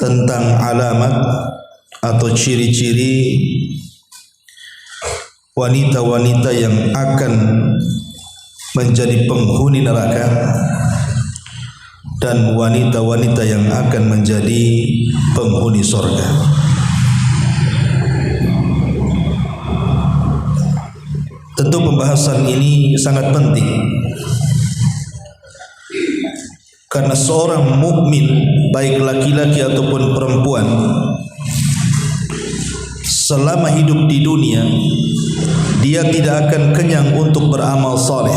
Tentang alamat atau ciri-ciri wanita-wanita yang akan menjadi penghuni neraka dan wanita-wanita yang akan menjadi penghuni surga. Tentu pembahasan ini sangat penting karena seorang mukmin baik laki-laki ataupun perempuan selama hidup di dunia dia tidak akan kenyang untuk beramal saleh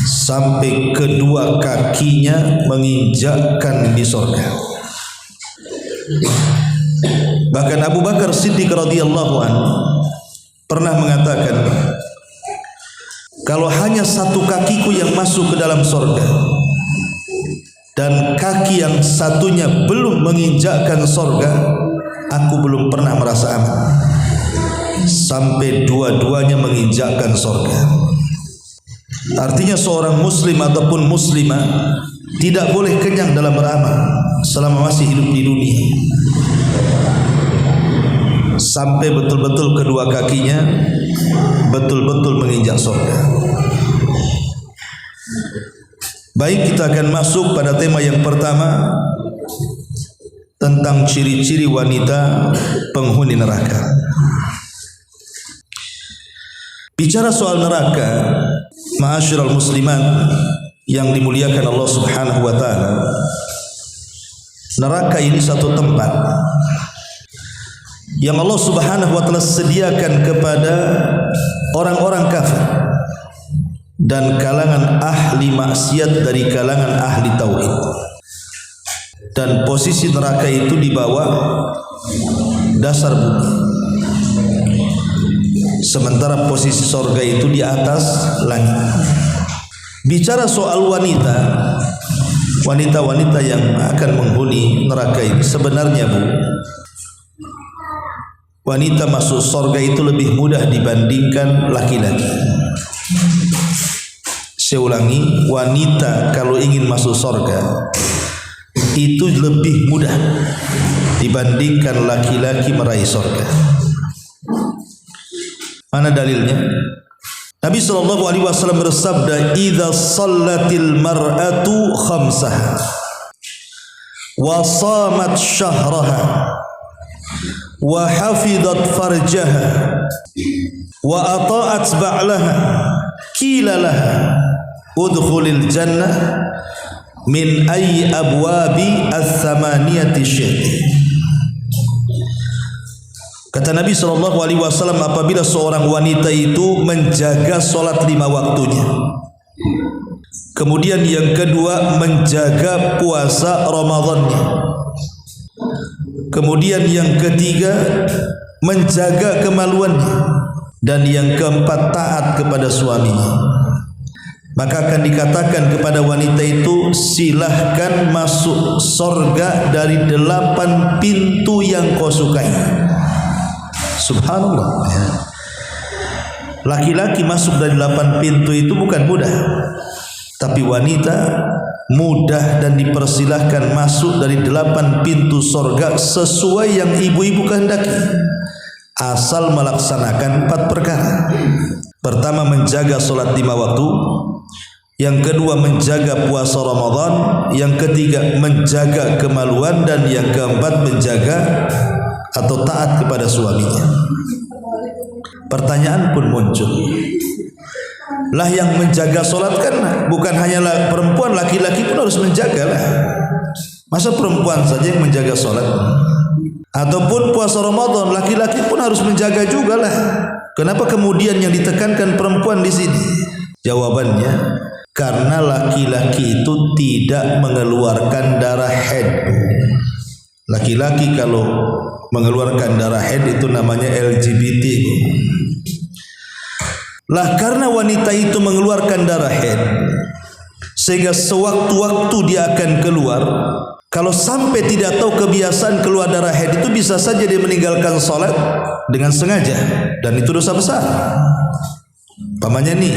sampai kedua kakinya menginjakkan di surga. Bahkan Abu Bakar Siddiq radhiyallahu anhu pernah mengatakan, kalau hanya satu kakiku yang masuk ke dalam surga dan kaki yang satunya belum menginjakkan surga, aku belum pernah merasa aman sampai dua-duanya menginjakkan surga. Artinya seorang muslim ataupun muslimah tidak boleh kenyang dalam beramal selama masih hidup di dunia sampai betul-betul kedua kakinya betul-betul menginjak surga. Baik, kita akan masuk pada tema yang pertama tentang ciri-ciri wanita penghuni neraka. Bicara soal neraka, ma'asyiral muslimat yang dimuliakan Allah Subhanahu wa taala, neraka ini satu tempat yang Allah Subhanahu wa taala sediakan kepada orang-orang kafir dan kalangan ahli maksiat dari kalangan ahli tauhid. Dan posisi neraka itu di bawah dasar bumi, sementara posisi surga itu di atas langit. Bicara soal wanita, wanita-wanita yang akan menghuni neraka ini, sebenarnya wanita masuk surga itu lebih mudah dibandingkan laki-laki. Saya ulangi, wanita kalau ingin masuk surga itu lebih mudah dibandingkan laki-laki meraih surga. Mana dalilnya? Nabi SAW bersabda, "Idza shallatil mar'atu khamsaha wa shamat syahraha wa hafizat farjaha wa ata'at ba'laha qila laha udkhulil jannah min ayyi abwabi ats-tsamaniyati syi'ti." Kata Nabi SAW, apabila seorang wanita itu menjaga sholat 5 waktunya, kemudian yang kedua menjaga puasa Ramadannya, kemudian yang ketiga menjaga kemaluannya, dan yang keempat taat kepada suaminya, maka akan dikatakan kepada wanita itu, silahkan masuk surga dari 8 pintu yang kau sukai. Subhanallah. Laki-laki masuk dari 8 pintu itu bukan mudah, tapi wanita mudah dan dipersilahkan masuk dari 8 pintu surga sesuai yang ibu-ibu kehendaki, asal melaksanakan 4 perkara. Pertama, menjaga sholat 5 waktu. Yang kedua, menjaga puasa Ramadan. Yang ketiga, menjaga kemaluan. Dan yang keempat, menjaga atau taat kepada suaminya. Pertanyaan pun muncul, lah yang menjaga sholat kan bukan hanya perempuan, laki-laki pun harus menjaga lah. Masa perempuan saja yang menjaga sholat? Ataupun puasa Ramadan, laki-laki pun harus menjaga juga lah. Kenapa kemudian yang ditekankan perempuan di sini? Jawabannya, karena laki-laki itu tidak mengeluarkan darah haid. Laki-laki kalau mengeluarkan darah haid itu namanya LGBT. Lah karena wanita itu mengeluarkan darah haid, sehingga sewaktu-waktu dia akan keluar, Kalau sampai tidak tahu kebiasaan keluar darah haid itu bisa saja dia meninggalkan sholat dengan sengaja, dan itu dosa besar. Pamannya nih,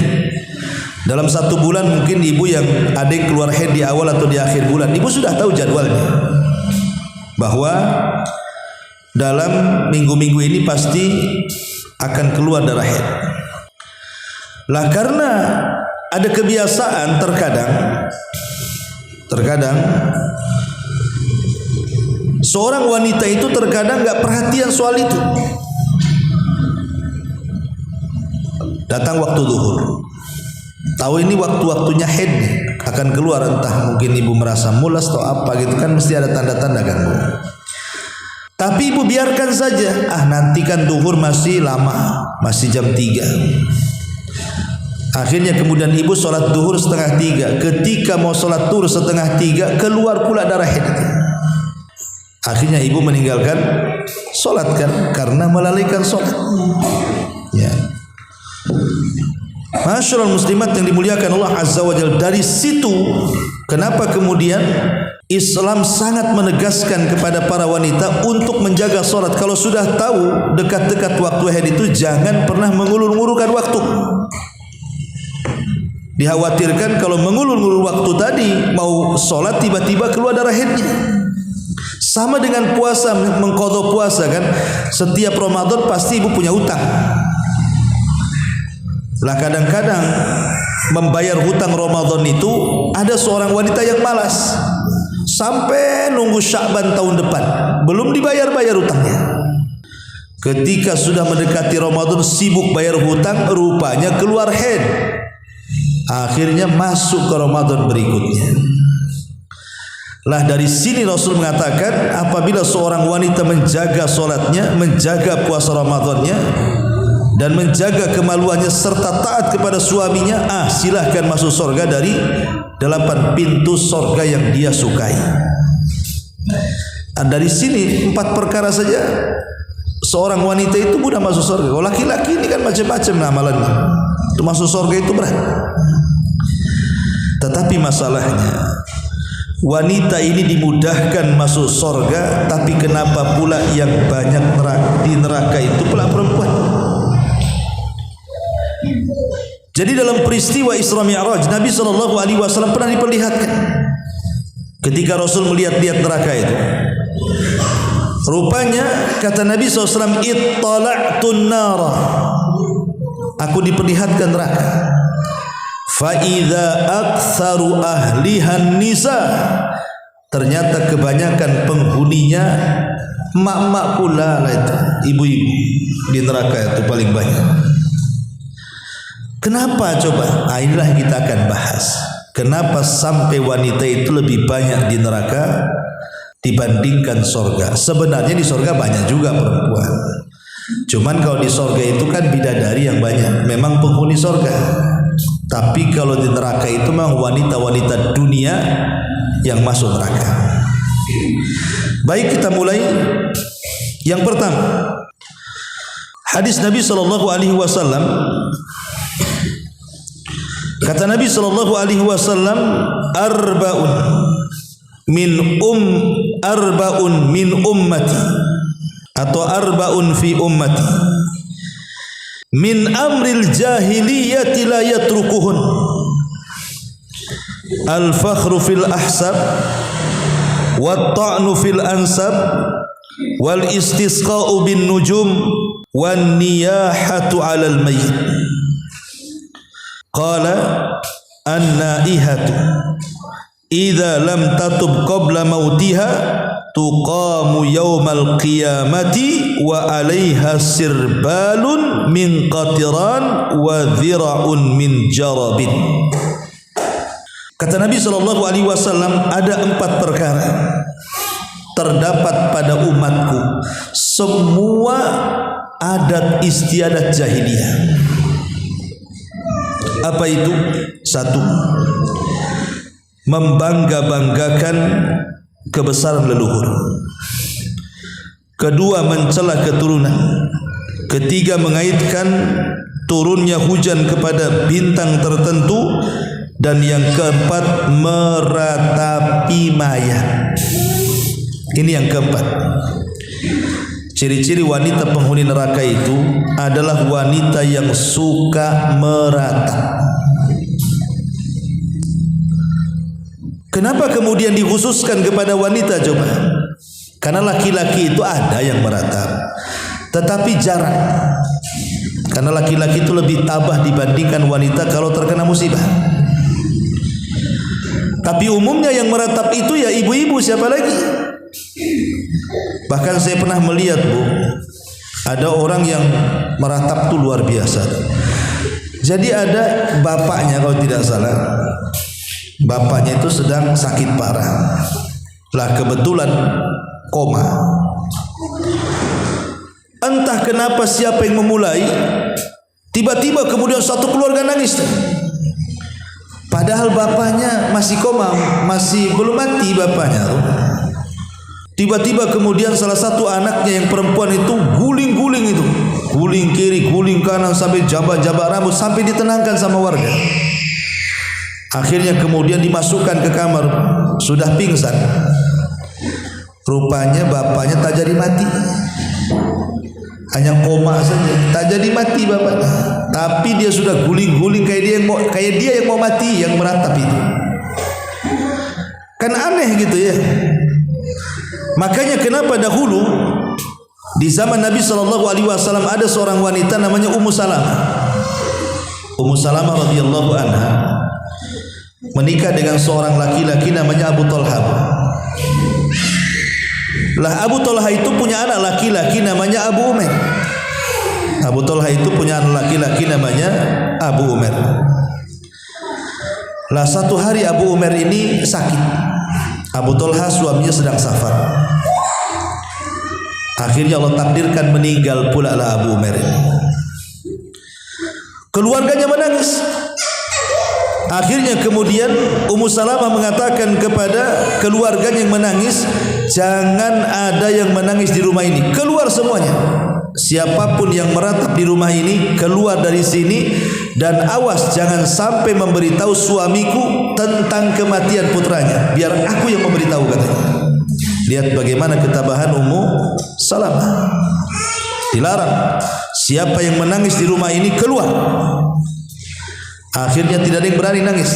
dalam 1 bulan mungkin ibu yang ada yang keluar haid di awal atau di akhir bulan, ibu sudah tahu jadwalnya bahwa dalam minggu-minggu ini pasti akan keluar darah haid. Lah karena ada kebiasaan terkadang seorang wanita itu terkadang nggak perhatian soal itu. Datang waktu zuhur, tahu ini waktu-waktunya haid akan keluar, entah mungkin ibu merasa mulas atau apa gitu kan, mesti ada tanda-tanda kan bu. Tapi ibu biarkan saja, nanti kan zuhur masih lama, masih jam 3. Akhirnya kemudian ibu sholat zuhur 2:30. Ketika mau sholat zuhur 2:30 keluar pula darah haid. Akhirnya ibu meninggalkan sholat kan, karena melalaikan sholat. Ya. Masyaallah muslimat yang dimuliakan Allah Azza wa Jalla, dari situ kenapa kemudian Islam sangat menegaskan kepada para wanita untuk menjaga sholat. Kalau sudah tahu dekat-dekat waktu haid itu jangan pernah mengulur-ngulurkan waktu. Dikhawatirkan kalau mengulur-ngulur waktu tadi mau sholat tiba-tiba keluar darah haidnya. Sama dengan puasa, mengqadha puasa kan, setiap Ramadan pasti ibu punya hutang. Lah kadang-kadang membayar hutang Ramadan itu ada seorang wanita yang malas sampai nunggu Sya'ban tahun depan belum dibayar-bayar hutangnya. Ketika sudah mendekati Ramadan sibuk bayar hutang, rupanya keluar haid. Akhirnya masuk ke Ramadan berikutnya. Lah dari sini Rasul mengatakan apabila seorang wanita menjaga sholatnya, menjaga puasa Ramadannya, dan menjaga kemaluannya serta taat kepada suaminya, silahkan masuk surga dari 8 pintu surga yang dia sukai. Dari sini 4 perkara saja seorang wanita itu mudah masuk surga. Kalau laki-laki ini kan macam-macam amalannya, itu masuk surga itu berat. Tetapi masalahnya wanita ini dimudahkan masuk surga, tapi kenapa pula yang banyak di neraka itu pula perempuan? Jadi dalam peristiwa Isra Mi'raj Nabi SAW pernah diperlihatkan ketika Rasul melihat-lihat neraka itu. Rupanya kata Nabi SAW, ittala'tun nara, aku diperlihatkan neraka. Fa idza aktsaru ahlihan nisa, ternyata kebanyakan penghuninya mak-mak pula lah itu, ibu-ibu di neraka itu paling banyak. Kenapa coba? Inilah kita akan bahas. Kenapa sampai wanita itu lebih banyak di neraka dibandingkan surga? Sebenarnya di surga banyak juga perempuan. Cuman kalau di surga itu kan bidadari yang banyak, memang penghuni surga. Tapi kalau di neraka itu memang wanita-wanita dunia yang masuk neraka. Baik, kita mulai. Yang pertama, hadis Nabi SAW. Kata Nabi SAW, arba'un min ummati, atau arba'un fi ummati, min amril jahiliyati la yatrukuhun, al-fakhru fil ahsab, wat ta'nu fil ansab, wal istisqa'u bin nujum, wan niyahatu 'alal mayyit. Qala an-naihatu idza lam tatub qabla mautiha tuqamu yaumal qiyamati wa 'alaiha sirbalun min qatiran wa dhira'un min jarabin. Kata Nabi SAW, ada 4 perkara terdapat pada umatku, semua adat istiadat jahiliyah. Apa itu? 1, membangga-banggakan kebesaran leluhur. 2, mencela keturunan. 3, mengaitkan turunnya hujan kepada bintang tertentu. Dan yang keempat, meratapi mayat. Ini yang keempat. Ciri-ciri wanita penghuni neraka itu adalah wanita yang suka meratap. Kenapa kemudian dikhususkan kepada wanita coba? Karena laki-laki itu ada yang meratap, tetapi jarang. Karena laki-laki itu lebih tabah dibandingkan wanita kalau terkena musibah. Tapi umumnya yang meratap itu ya ibu-ibu, siapa lagi? Bahkan saya pernah melihat, Bu, ada orang yang meratap itu luar biasa. Jadi ada bapaknya kalau tidak salah, bapaknya itu sedang sakit parah. Lah kebetulan koma. Entah kenapa siapa yang memulai, tiba-tiba kemudian satu keluarga nangis. Padahal bapaknya masih koma, masih belum mati bapaknya. Tiba-tiba kemudian salah satu anaknya yang perempuan itu guling-guling itu, guling kiri, guling kanan sampai jabat-jabat rambut sampai ditenangkan sama warga. Akhirnya kemudian dimasukkan ke kamar, sudah pingsan. Rupanya bapaknya tak jadi mati, hanya koma saja, tak jadi mati bapaknya. Tapi dia sudah guling-guling kayak dia yang mau mati, yang meratap itu. Kan aneh gitu ya. Makanya kenapa dahulu di zaman Nabi SAW ada seorang wanita namanya Ummu Salamah. Ummu Salamah radhiyallahu anha menikah dengan seorang laki-laki namanya Abu Talha. Lah Abu Talha itu punya anak laki-laki namanya Abu Umair. Abu Talha itu punya anak laki-laki namanya Abu Umair. Lah satu hari Abu Umair ini sakit. Abu Talha suaminya sedang safar. Akhirnya Allah takdirkan meninggal pula lah Abu Umair ini. Keluarganya menangis. Akhirnya kemudian Ummu Salamah mengatakan kepada keluarganya yang menangis, jangan ada yang menangis di rumah ini, keluar semuanya. Siapapun yang meratap di rumah ini keluar dari sini, dan awas jangan sampai memberitahu suamiku tentang kematian putranya, biar aku yang memberitahu katanya. Lihat bagaimana ketabahan Ummu Salamah. Dilarang siapa yang menangis di rumah ini keluar. Akhirnya tidak ada yang berani nangis.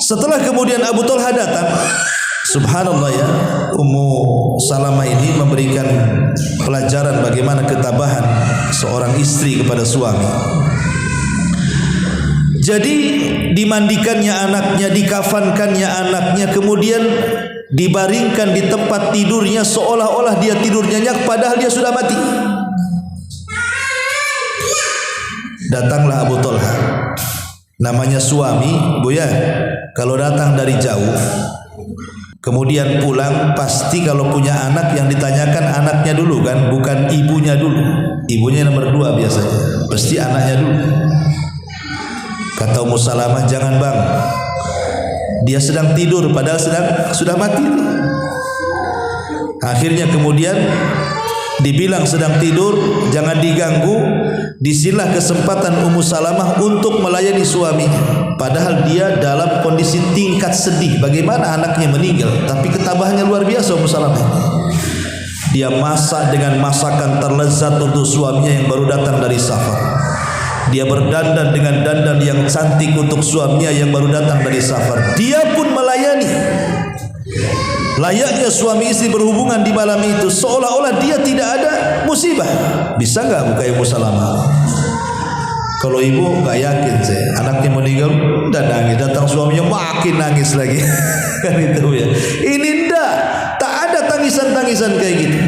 Setelah kemudian Abu Talha datang, subhanallah ya, Ummu Salamah ini memberikan pelajaran bagaimana ketabahan seorang istri kepada suami. Jadi dimandikannya anaknya, dikafankannya anaknya, kemudian dibaringkan di tempat tidurnya seolah-olah dia tidur nyenyak padahal dia sudah mati. Datanglah Abu Talha, namanya suami, Bu ya, kalau datang dari jauh kemudian pulang, pasti kalau punya anak yang ditanyakan anaknya dulu kan, bukan ibunya dulu. Ibunya nomor 2 biasanya, pasti anaknya dulu. Kata Ummu Salamah, jangan bang, dia sedang tidur padahal sudah mati. Akhirnya kemudian dibilang sedang tidur, jangan diganggu. Disinilah kesempatan Ummu Salamah untuk melayani suaminya, padahal dia dalam kondisi tingkat sedih bagaimana anaknya meninggal, tapi ketabahannya luar biasa Ummu Salamah. Dia masak dengan masakan terlezat untuk suaminya yang baru datang dari safar. Dia berdandan dengan dandan yang cantik untuk suaminya yang baru datang dari safar. Dia pun melayani. Layaknya suami istri berhubungan di malam itu seolah-olah dia tidak ada musibah. Bisa nggak buka Ummu Salamah? Kalau ibu nggak yakin saya, anaknya meninggal dan nangis, datang suaminya makin nangis lagi. Kan itu ya. Ini tak ada tangisan-tangisan kayak gitu.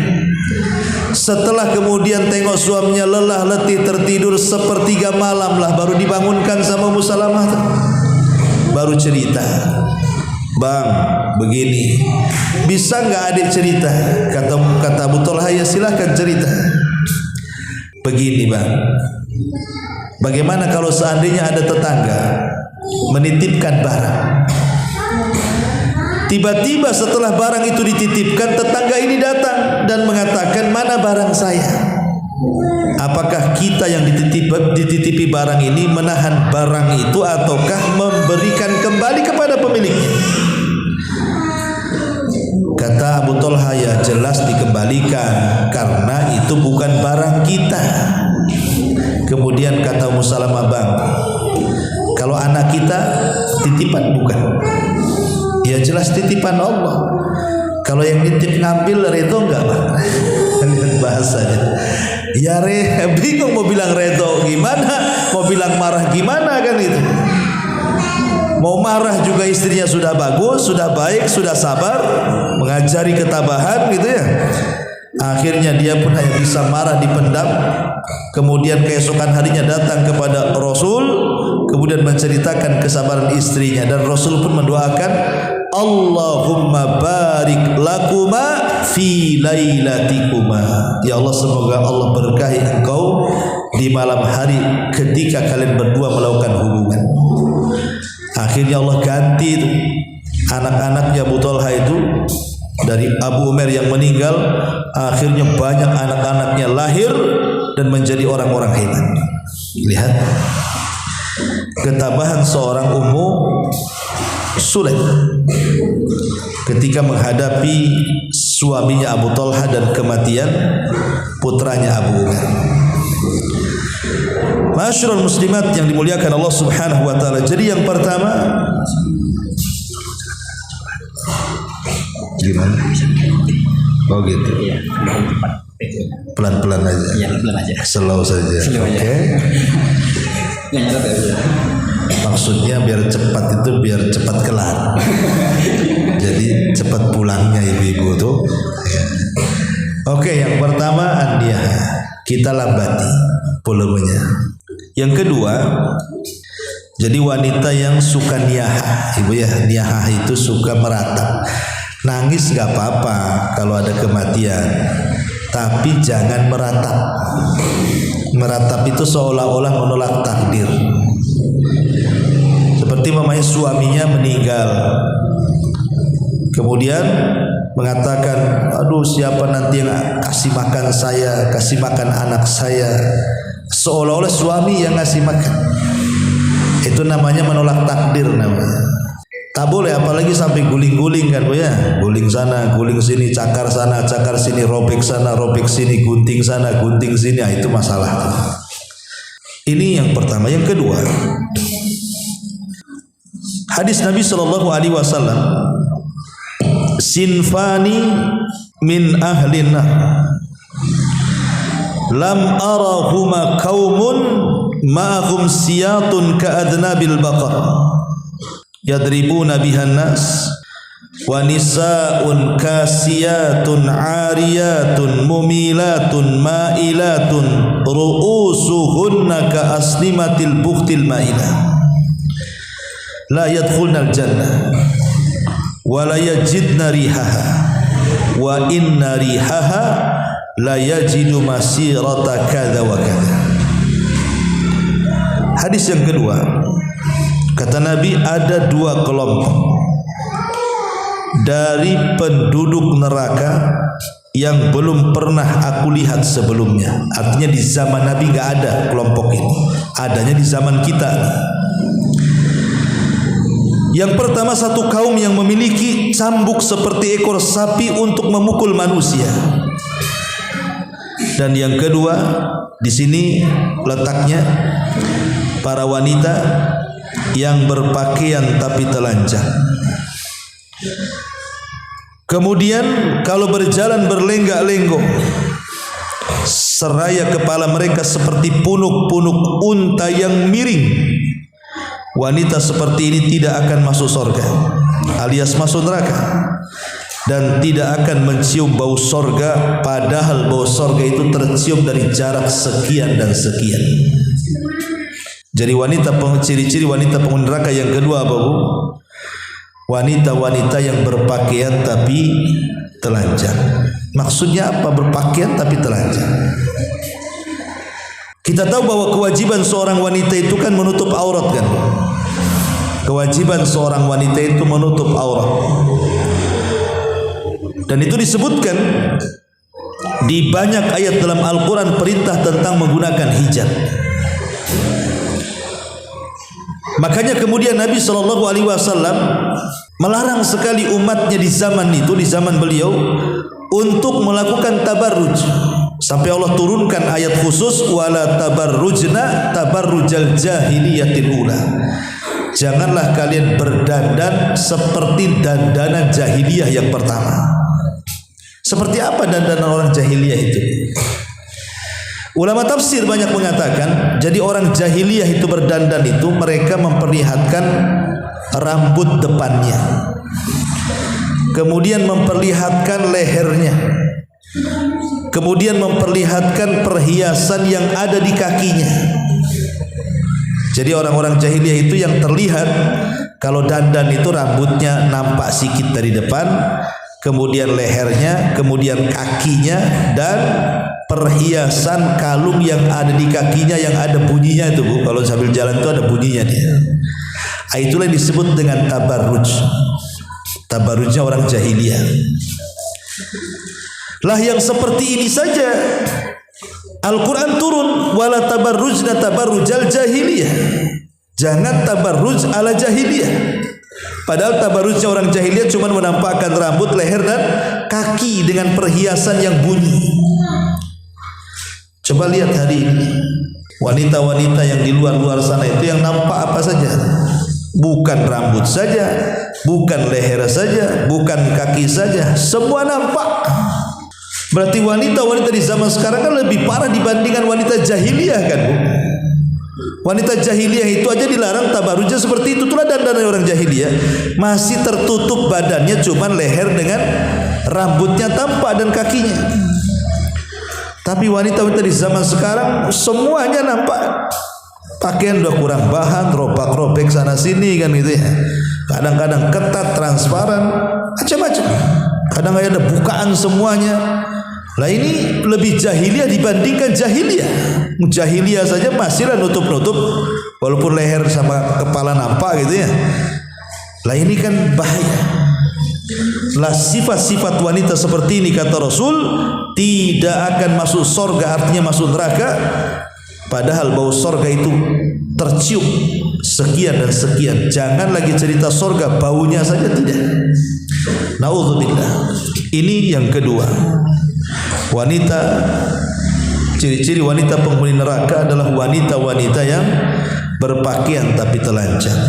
Setelah kemudian tengok suaminya lelah letih tertidur sepertiga malam lah baru dibangunkan sama Ummu Salamah. Baru cerita, bang begini, bisa nggak adik cerita? Kata Abu Talha, ya silahkan cerita. Begini bang, bagaimana kalau seandainya ada tetangga menitipkan barang, tiba-tiba setelah barang itu dititipkan, tetangga ini datang dan mengatakan, mana barang saya? apakah kita yang dititipi barang ini menahan barang itu ataukah memberikan kembali kepada pemiliknya? Kata Abu Talha, ya jelas dikembalikan karena itu bukan barang kita. Kemudian kata Ummu Salamah, bang, kalau anak kita titipan bukan? Ya jelas titipan Allah. Kalau yang nitip ngambil redo enggak, bang? Lihat bahasanya. Ya bingung mau bilang redo gimana, mau bilang marah gimana kan itu. Mau marah juga istrinya sudah bagus, sudah baik, sudah sabar, mengajari ketabahan gitu ya. Akhirnya dia pun hanya bisa marah dipendam. Kemudian keesokan harinya datang kepada Rasul, kemudian menceritakan kesabaran istrinya, dan Rasul pun mendoakan, Allahumma barik lakuma fi lailatikuma. Ya Allah, semoga Allah berkahi engkau di malam hari ketika kalian berdua melakukan hubungan. Akhirnya Allah ganti itu anak-anaknya Abu Talha itu dari Abu Umair yang meninggal. Akhirnya banyak anak-anaknya lahir dan menjadi orang-orang hebat. Lihat ketabahan seorang Ummu Sulaim ketika menghadapi suaminya Abu Talha dan kematian putranya Abu Umair. Masyarul muslimat yang dimuliakan Allah Subhanahu wa taala. Jadi yang pertama, gimana? Oh gitu. Iya, pelan-pelan aja. Iya, pelan aja. Slow saja. Oke. Maksudnya biar cepat itu biar cepat kelar. Jadi cepat pulangnya ibu-ibu tuh. Oke, yang pertama andiah, kita lambati volumenya. Yang kedua, jadi wanita yang suka niyahah, ibu ya, niyahah itu suka meratap. Nangis gak apa-apa kalau ada kematian, tapi jangan meratap. Meratap itu seolah-olah menolak takdir. Seperti mamanya suaminya meninggal, kemudian mengatakan, aduh siapa nanti yang kasih makan saya, kasih makan anak saya. Seolah-olah suami yang ngasih makan. Itu namanya menolak takdir namanya. Tak boleh, apalagi sampai guling-guling kan Bu ya. Guling sana, guling sini, cakar sana, cakar sini, robek sana, robek sini, gunting sana, gunting sini. Nah, itu masalah. Ini yang pertama. Yang kedua, hadis Nabi SAW, sinfani min ahlin nar lam arahuma qaumun ma'ahum siyatun ka'adnabil baqar yadribuna bihan nas wa nisaa'un kasiyatun 'ariyatun mumilatun ma'ilatun ru'usuhunna ka'aslimatil bukhtil ma'ilah la yadkhulnal jannah wa la yajidna rihaha wa inna rihaha la yajidu masirata kadza wa kadza. Hadis yang kedua, kata Nabi, ada dua kelompok dari penduduk neraka yang belum pernah aku lihat sebelumnya. Artinya di zaman Nabi gak ada kelompok ini, adanya di zaman kita. Yang pertama, satu kaum yang memiliki cambuk seperti ekor sapi untuk memukul manusia. Dan yang kedua, di sini letaknya para wanita yang berpakaian tapi telanjang. Kemudian kalau berjalan berlenggak-lenggok, seraya kepala mereka seperti punuk-punuk unta yang miring. Wanita seperti ini tidak akan masuk surga, alias masuk neraka, dan tidak akan mencium bau sorga, padahal bau sorga itu tercium dari jarak sekian dan sekian. Jadi ciri-ciri wanita penghuni neraka yang kedua apa Bu? Wanita-wanita yang berpakaian tapi telanjang. Maksudnya apa berpakaian tapi telanjang? Kita tahu bahwa kewajiban seorang wanita itu kan menutup aurat kan? Kewajiban seorang wanita itu menutup aurat. Dan itu disebutkan Di banyak ayat dalam Al-Quran perintah tentang menggunakan hijab. Makanya kemudian Nabi SAW melarang sekali umatnya di zaman itu, di zaman beliau, untuk melakukan tabarruj. Sampai Allah turunkan ayat khusus, wala tabarrujna tabarrujal jahiliyatil ula. Janganlah kalian berdandan seperti dandanan jahiliyah yang pertama. Seperti apa dandanan orang jahiliyah itu? Ulama tafsir banyak mengatakan, jadi orang jahiliyah itu berdandan itu mereka memperlihatkan rambut depannya, kemudian memperlihatkan lehernya, kemudian memperlihatkan perhiasan yang ada di kakinya. Jadi orang-orang jahiliyah itu yang terlihat kalau dandan itu rambutnya nampak sikit dari depan, kemudian lehernya, kemudian kakinya, dan perhiasan kalung yang ada di kakinya yang ada bunyinya itu, Bu. Kalau sambil jalan itu ada bunyinya dia. Itulah yang disebut dengan tabarruj. Tabarrujnya orang jahiliyah. Lah yang seperti ini saja Al-Quran turun, wala tabarrujna tabarrujal jahiliyah. Jangan tabarruj ala jahiliyah. Padahal tabarrujnya orang jahiliyah cuma menampakkan rambut, leher, dan kaki dengan perhiasan yang bunyi. Coba lihat hari ini wanita-wanita yang di luar-luar sana itu yang nampak apa saja? Bukan rambut saja, bukan leher saja, bukan kaki saja, semua nampak. Berarti wanita-wanita di zaman sekarang kan lebih parah dibandingkan wanita jahiliyah kan, Bu? Wanita jahiliyah itu aja dilarang tabarrujnya seperti itu. Itulah dandanan orang jahiliyah, masih tertutup badannya, cuman leher dengan rambutnya tampak dan kakinya. Tapi wanita-wanita di zaman sekarang semuanya nampak. Pakaian udah kurang bahan, robek-robek sana sini kan gitu ya. Kadang-kadang ketat, transparan, macam-macam. Kadang ada bukaan semuanya. Lah ini lebih jahiliyah dibandingkan jahiliyah. Jahiliyah saja masihlah nutup-nutup, walaupun leher sama kepala nampak gitu ya. Lah ini kan bahaya. Lah sifat-sifat wanita seperti ini kata Rasul tidak akan masuk surga, artinya masuk neraka. Padahal bau surga itu tercium sekian dan sekian. Jangan lagi cerita surga, baunya saja tidak. Naudzubillah. Ini yang kedua. Wanita, ciri-ciri wanita penghuni neraka adalah wanita-wanita yang berpakaian tapi telanjang.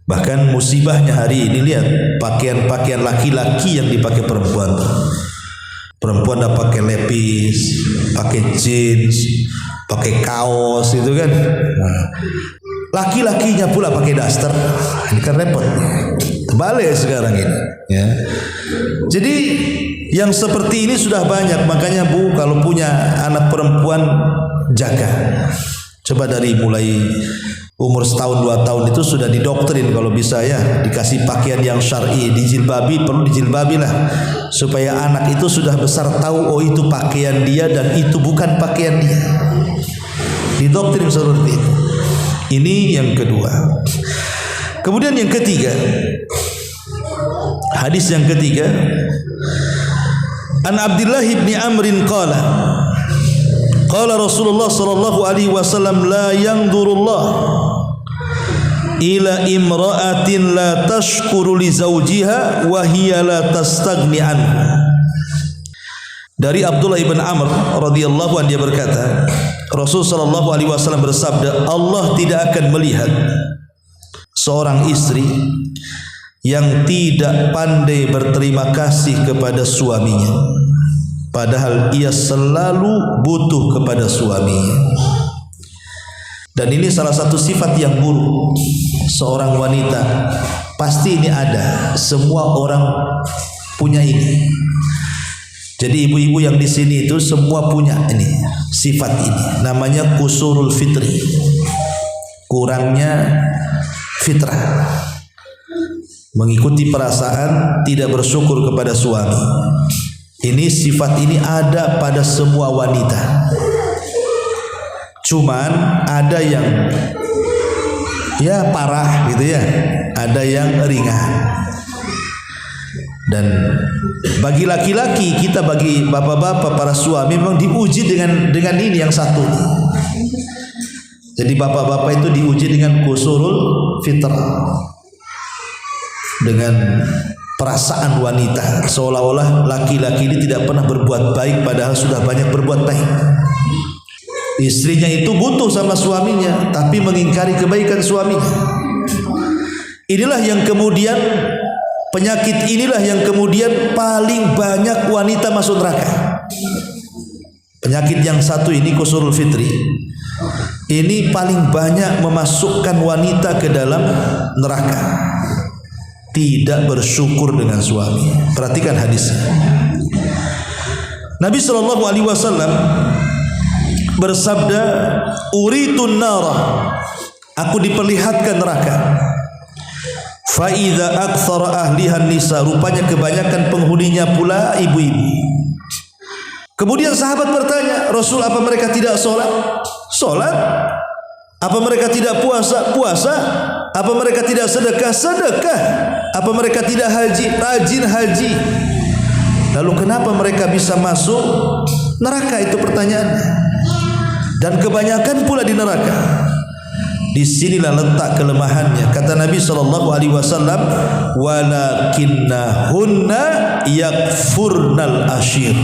Bahkan musibahnya hari ini, lihat pakaian-pakaian laki-laki yang dipakai perempuan. Perempuan dah pakai lepis, pakai jeans, pakai kaos itu kan. Laki-lakinya pula pakai daster. Ini kan repot. Terbalik sekarang ini ya. Jadi yang seperti ini sudah banyak. Makanya Bu, kalau punya anak perempuan jaga. Coba dari mulai umur setahun 2 tahun itu sudah didoktrin kalau bisa ya, dikasih pakaian yang syar'i, dijilbabi, perlu dijilbabi lah, supaya anak itu sudah besar tahu oh itu pakaian dia dan itu bukan pakaian dia. Didoktrin seperti itu. Ini yang kedua. Kemudian yang ketiga, hadis yang ketiga, An Abdullah bin Amrin qala Rasulullah sallallahu alaihi wasallam la yanzurullah ila imra'atin la tashkuru li zawjiha wa hiya la tastaghni anhu. Dari Abdullah bin Amr radhiyallahu anhu dia berkata, Rasul sallallahu alaihi wasallam bersabda, Allah tidak akan melihat seorang istri yang tidak pandai berterima kasih kepada suaminya, padahal ia selalu butuh kepada suaminya. Dan ini salah satu sifat yang buruk seorang wanita. Pasti ini ada, semua orang punya ini. Jadi ibu-ibu yang di sini itu semua punya ini, sifat ini. Namanya kusurul fitri, kurangnya fitrah, mengikuti perasaan, tidak bersyukur kepada suami. Ini sifat ini ada pada semua wanita. Cuman ada yang ya parah gitu ya, ada yang ringan. Dan bagi laki-laki kita, bagi bapak-bapak para suami memang diuji dengan ini yang satu. Jadi bapak-bapak itu diuji dengan kusurul fitrah, dengan perasaan wanita, seolah-olah laki-laki ini tidak pernah berbuat baik padahal sudah banyak berbuat baik. Istrinya itu butuh sama suaminya tapi mengingkari kebaikan suaminya. Inilah yang kemudian, penyakit inilah yang kemudian paling banyak wanita masuk neraka. Penyakit yang satu ini, kusurul fitri, ini paling banyak memasukkan wanita ke dalam neraka. Tidak bersyukur dengan suami. Perhatikan hadisnya. Nabi SAW bersabda, uritun nara, aku diperlihatkan neraka. Fa idza aktsara ahlihan nisa, rupanya kebanyakan penghuninya pula ibu-ibu. Kemudian sahabat bertanya, Rasul, apa mereka tidak sholat? Sholat. Apa mereka tidak puasa? Puasa. Apa mereka tidak sedekah? Sedekah. Apa mereka tidak haji? Rajin haji. Lalu kenapa mereka bisa masuk neraka? Itu pertanyaannya. Dan kebanyakan pula di neraka. Disinilah letak kelemahannya. Kata Nabi SAW, walakinnahunna yakfurnal ashir.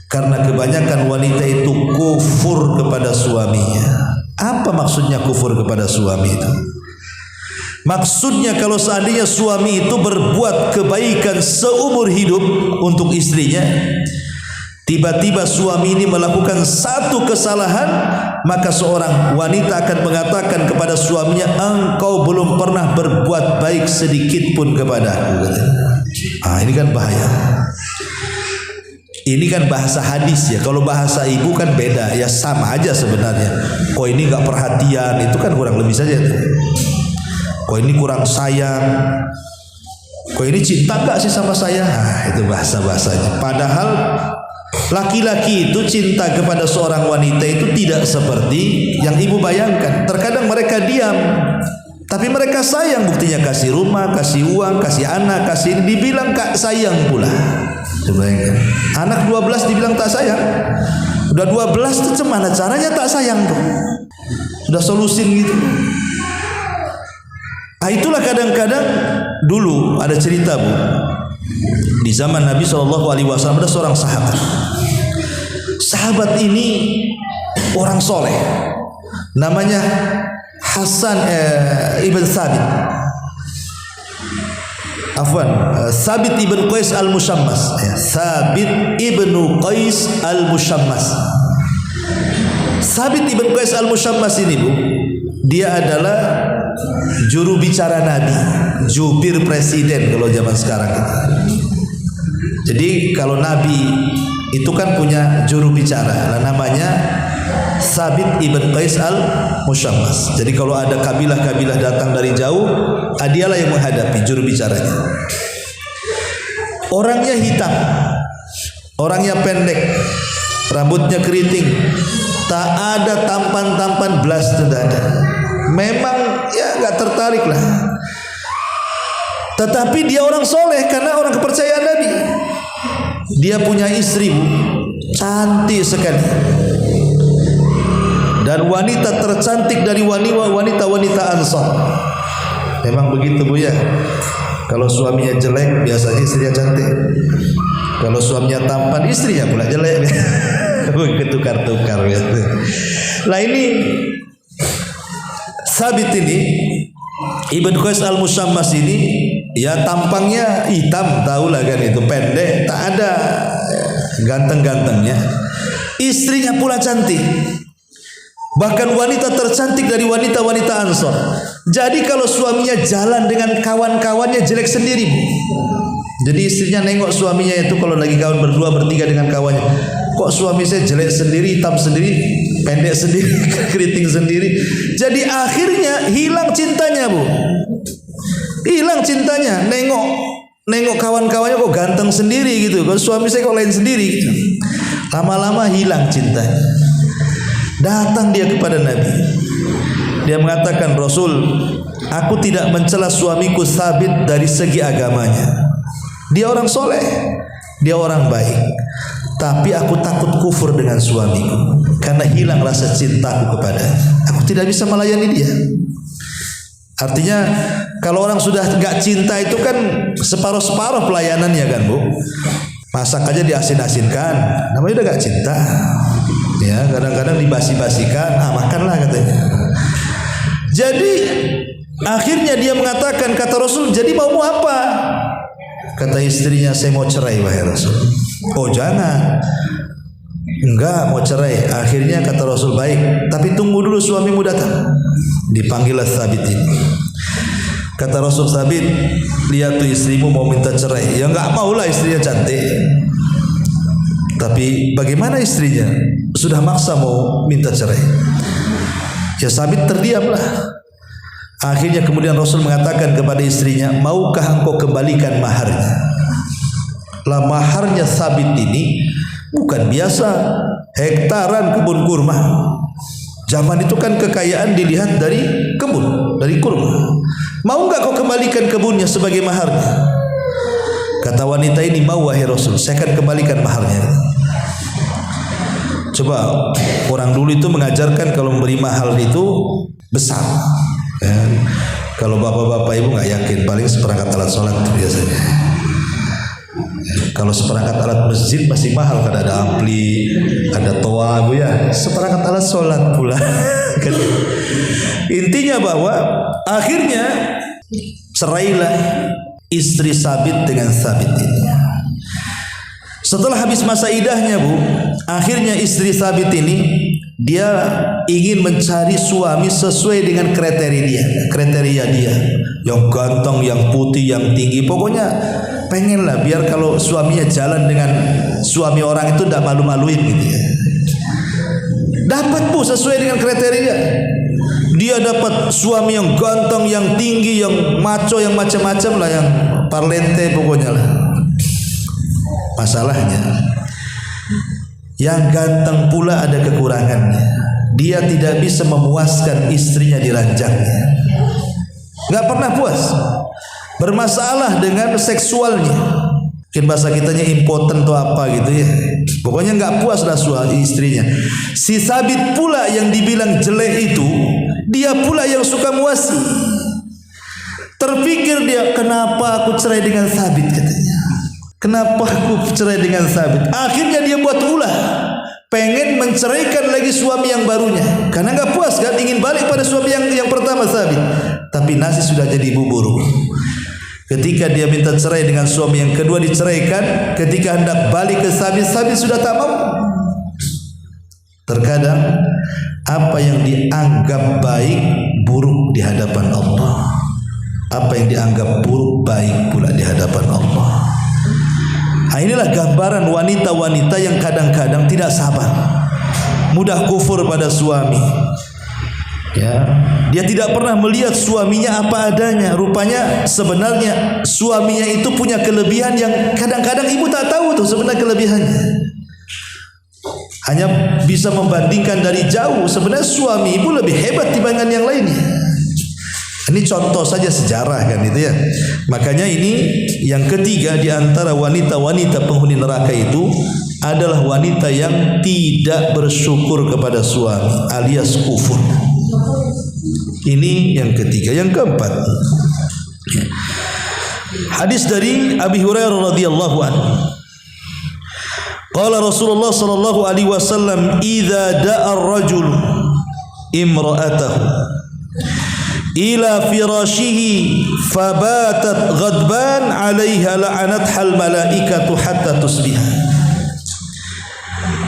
Karena kebanyakan wanita itu kufur kepada suaminya. Apa maksudnya kufur kepada suami itu? Maksudnya kalau seandainya suami itu berbuat kebaikan seumur hidup untuk istrinya, tiba-tiba suami ini melakukan satu kesalahan, maka seorang wanita akan mengatakan kepada suaminya, engkau belum pernah berbuat baik sedikit pun kepadaku. Ini kan bahaya. Ini kan bahasa hadis ya. Kalau bahasa ibu kan beda ya, sama aja sebenarnya. Kok ini gak perhatian, itu kan kurang lebih saja. Kok ini kurang sayang, kok ini cinta gak sih sama saya? Itu bahasa-bahasanya. Padahal laki-laki itu cinta kepada seorang wanita itu tidak seperti yang ibu bayangkan. Terkadang mereka diam, tapi mereka sayang. Buktinya kasih rumah, kasih uang, kasih anak, kasih ini, dibilang kak sayang pula. Coba bayangkan, anak 12 dibilang tak sayang. Udah 12 itu gimana caranya tak sayang tuh? Sudah solusin gitu. Itulah kadang-kadang dulu ada cerita, Bu. Di zaman Nabi SAW ada seorang sahabat. Sahabat ini orang soleh, namanya Hasan ibn Thabit. Thabit ibn Qais al-Mushammas. Thabit ibn Qais al-Mushammas. Thabit ibn Qais al-Mushammas ini, Bu, dia adalah juru bicara Nabi, jubir presiden kalau zaman sekarang. Jadi kalau Nabi itu kan punya juru bicara, namanya Thabit ibn Qais al-Mushammas. Jadi kalau ada kabilah-kabilah datang dari jauh, dialah yang menghadapi, juru bicaranya. Orangnya hitam, orangnya pendek, rambutnya keriting, tak ada tampan-tampan belas, tidak ada. Memang ya nggak tertarik lah. Tetapi dia orang soleh karena orang kepercayaan Nabi. Dia punya istri, Bu, cantik sekali. Dan wanita tercantik dari wanita-wanita Ansar. Memang begitu, Bu ya. Kalau suaminya jelek, biasanya istrinya cantik. Kalau suaminya tampan, istrinya pula jelek. Ketukar-tukar gitu. Lah ini Thabit ini Ibn Qais al-Mushammas ini, ya tampangnya hitam, tahulah kan itu, pendek, tak ada ganteng-gantengnya. Istrinya pula cantik, bahkan wanita tercantik dari wanita-wanita Ansor. Jadi kalau suaminya jalan dengan kawan-kawannya jelek sendiri. Jadi istrinya nengok suaminya itu kalau lagi kawan berdua bertiga dengan kawannya, kok suami saya jelek sendiri, hitam sendiri, pendek sendiri, keriting sendiri. Jadi akhirnya hilang cintanya, Bu. Hilang cintanya. Nengok kawan-kawannya kok ganteng sendiri gitu. Kalau suami saya kok lain sendiri gitu. Lama-lama hilang cintanya. Datang dia kepada Nabi. Dia mengatakan, Rasul, aku tidak mencela suamiku Thabit dari segi agamanya. Dia orang soleh, dia orang baik. Tapi aku takut kufur dengan suamiku karena hilang rasa cintaku kepadanya. Aku tidak bisa melayani dia. Artinya kalau orang sudah gak cinta itu kan separuh-separuh pelayanannya kan Bu. Masak aja diasin-asinkan, namanya udah gak cinta. Ya, kadang-kadang dibasi-basikan, makanlah katanya. Jadi akhirnya dia mengatakan, kata Rasul, jadi maumu apa? Kata istrinya, saya mau cerai wahai Rasul. Oh jangan, enggak mau cerai. Akhirnya kata Rasul, baik, tapi tunggu dulu suamimu datang. Dipanggillah Thabit ini. Kata Rasul, Thabit, lihat tuh istrimu mau minta cerai. Ya enggak maulah, istrinya cantik. Tapi bagaimana istrinya? Sudah maksa mau minta cerai. Ya Thabit terdiamlah. Akhirnya kemudian Rasul mengatakan kepada istrinya, maukah engkau kembalikan maharnya? Lah maharnya Thabit ini bukan biasa, hektaran kebun kurma. Zaman itu kan kekayaan dilihat dari kebun, dari kurma. Mau enggak kau kembalikan kebunnya sebagai maharnya? Kata wanita ini, mau wahai Rasul, saya akan kembalikan maharnya. Coba orang dulu itu mengajarkan kalau memberi mahar itu besar. Ya, kalau bapak-bapak ibu nggak yakin, paling seperangkat alat sholat biasanya. Kalau seperangkat alat masjid masih mahal, kan ada ampli, ada toa bu ya. Seperangkat alat sholat pula. Intinya bahwa akhirnya cerailah istri Thabit dengan Thabit ini. Setelah habis masa idahnya bu, akhirnya istri Thabit ini dia ingin mencari suami sesuai dengan kriteria dia, yang ganteng, yang putih, yang tinggi. Pokoknya pengen lah biar kalau suaminya jalan dengan suami orang itu tidak malu-maluin gitu ya. Dapat bu sesuai dengan kriteria. Dia dapat suami yang ganteng, yang tinggi, yang maco, yang macam-macam lah, yang parlente pokoknya lah. Masalahnya yang ganteng pula ada kekurangannya. Dia tidak bisa memuaskan istrinya di ranjangnya. Gak pernah puas. Bermasalah dengan seksualnya. Mungkin bahasa kitanya impoten atau apa gitu ya. Pokoknya gak puas lah suami istrinya. Si Thabit pula yang dibilang jelek itu, dia pula yang suka muasi. Terpikir dia, kenapa aku cerai dengan Thabit katanya. Kenapa aku cerai dengan Thabit? Akhirnya dia buat ulah, pengen menceraikan lagi suami yang barunya, karena nggak puas kan, ingin balik pada suami yang pertama Thabit. Tapi nasi sudah jadi bubur. Ketika dia minta cerai dengan suami yang kedua diceraikan, ketika hendak balik ke Thabit, Thabit sudah tak mau. Terkadang apa yang dianggap baik buruk di hadapan Allah. Apa yang dianggap buruk baik pula di hadapan Allah. Nah, inilah gambaran wanita-wanita yang kadang-kadang tidak sabar, mudah kufur pada suami. Ya, dia tidak pernah melihat suaminya apa adanya. Rupanya sebenarnya suaminya itu punya kelebihan yang kadang-kadang ibu tak tahu tuh sebenarnya kelebihannya. Hanya bisa membandingkan dari jauh. Sebenarnya suami ibu lebih hebat dibandingkan yang lainnya. Ini contoh saja sejarah kan itu ya. Makanya ini yang ketiga di antara wanita-wanita penghuni neraka itu adalah wanita yang tidak bersyukur kepada suami alias kufur. Ini yang ketiga. Yang keempat, hadis dari Abi Hurairah radhiyallahu anhu. Qala Rasulullah sallallahu alaihi wasallam, "Idza da'a ar-rajul imra'atahu ila firashihi fabatat ghadban 'alaiha la'anatha al-malaikatu hatta tusbiha."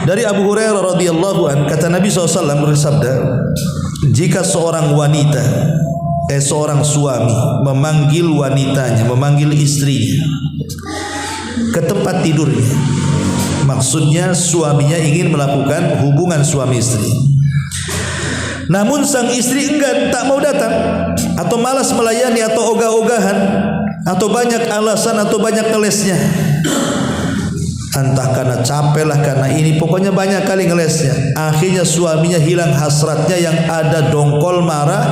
Dari Abu Hurairah radhiyallahu anhu, kata Nabi SAW bersabda, jika seorang wanita, seorang suami memanggil wanitanya, memanggil istrinya ke tempat tidurnya, maksudnya suaminya ingin melakukan hubungan suami istri, namun sang istri enggan, tak mau datang, atau malas melayani, atau ogah-ogahan, atau banyak alasan, atau banyak ngelesnya. Entah karena capek lah, karena ini, pokoknya banyak kali ngelesnya. Akhirnya suaminya hilang hasratnya, yang ada dongkol marah,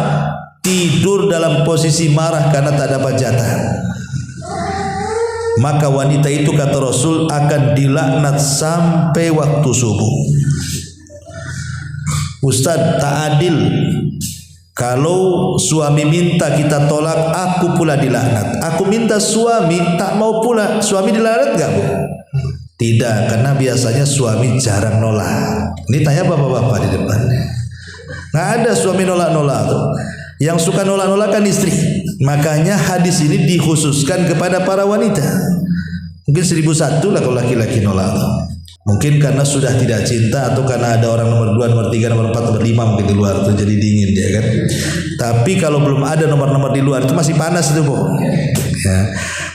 tidur dalam posisi marah karena tak dapat jatah. maka wanita itu kata Rasul akan dilaknat sampai waktu subuh. Ustaz, tak adil. Kalau suami minta kita tolak, aku pula dilaknat. Aku minta suami tak mau pula, suami dilaknat enggak, Bu? Tidak, karena biasanya suami jarang nolak. Ini tanya bapak-bapak di depan. Nggak ada suami nolak-nolak tuh. Yang suka nolak-nolak kan istri. Makanya hadis ini dikhususkan kepada para wanita. Mungkin 1001 lah kalau laki-laki nolak tuh. Mungkin karena sudah tidak cinta atau karena ada orang nomor 2, nomor 3, nomor 4, nomor 5 mungkin di luar itu jadi dingin dia kan. Tapi kalau belum ada nomor-nomor di luar itu masih panas itu, Bu. Ya.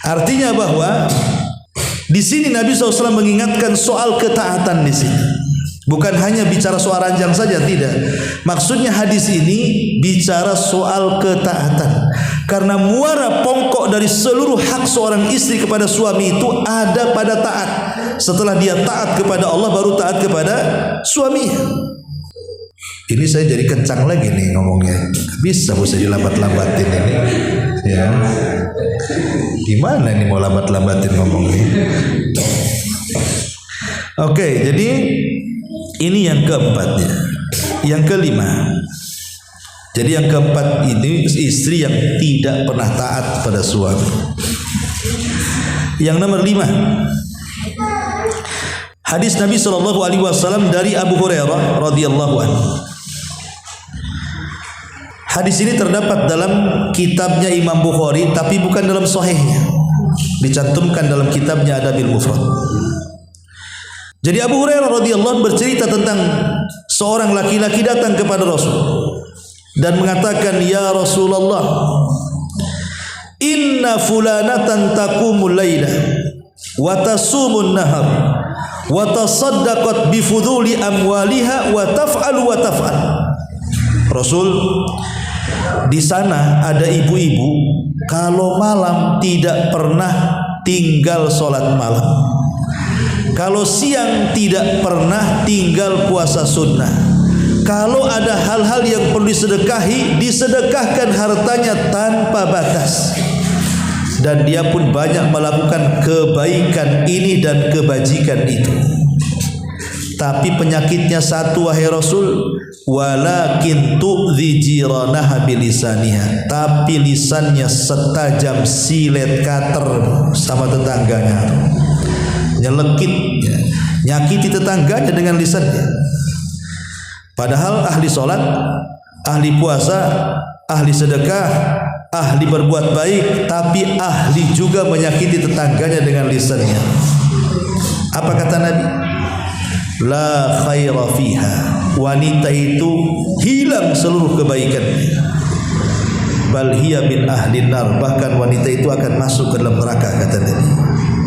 Artinya bahwa di sini Nabi SAW mengingatkan soal ketaatan di sini. Bukan hanya bicara soal ranjang saja, tidak. Maksudnya hadis ini bicara soal ketaatan. Karena muara pokok dari seluruh hak seorang istri kepada suami itu ada pada taat. Setelah dia taat kepada Allah, baru taat kepada suaminya. Ini saya jadi kencang lagi nih ngomongnya. Bisa dilambat-lambatin ini. Ya. Gimana nih mau lambat-lambatin ngomongnya? Oke, jadi ini yang keempatnya. Yang kelima. Jadi yang keempat ini istri yang tidak pernah taat pada suami. Yang nomor 5. Hadis Nabi SAW dari Abu Hurairah radhiyallahu anhu. Hadis ini terdapat dalam kitabnya Imam Bukhari, tapi bukan dalam sahihnya. Dicantumkan dalam kitabnya Adabil Mufrad. Jadi Abu Hurairah radhiyallahu anhu bercerita tentang seorang laki-laki datang kepada Rasul dan mengatakan, "Ya Rasulullah, inna fulanatan taqumul laila wa tasumun nahar wa tasaddaqat bi fuduli amwaliha wa taf'al wa taf'al." Rasul, di sana ada ibu-ibu kalau malam tidak pernah tinggal sholat malam. Kalau siang tidak pernah tinggal puasa sunnah. Kalau ada hal-hal yang perlu disedekahi, disedekahkan hartanya tanpa batas. Dan dia pun banyak melakukan kebaikan ini dan kebajikan itu. Tapi penyakitnya satu, wahai Rasul, walakin tu'dhi jiranaha bilisaniha. Tapi lisannya setajam silet cutter sama tetangganya. Nyelekit, ya, nyakiti tetangganya dengan lisannya. Padahal ahli sholat, ahli puasa, ahli sedekah, ahli berbuat baik, tapi ahli juga menyakiti tetangganya dengan lisannya. Apa kata Nabi? La khaira fiha. Wanita itu hilang seluruh kebaikannya. Bal hiya min ahli nar. Bahkan wanita itu akan masuk ke dalam neraka, kata Nabi.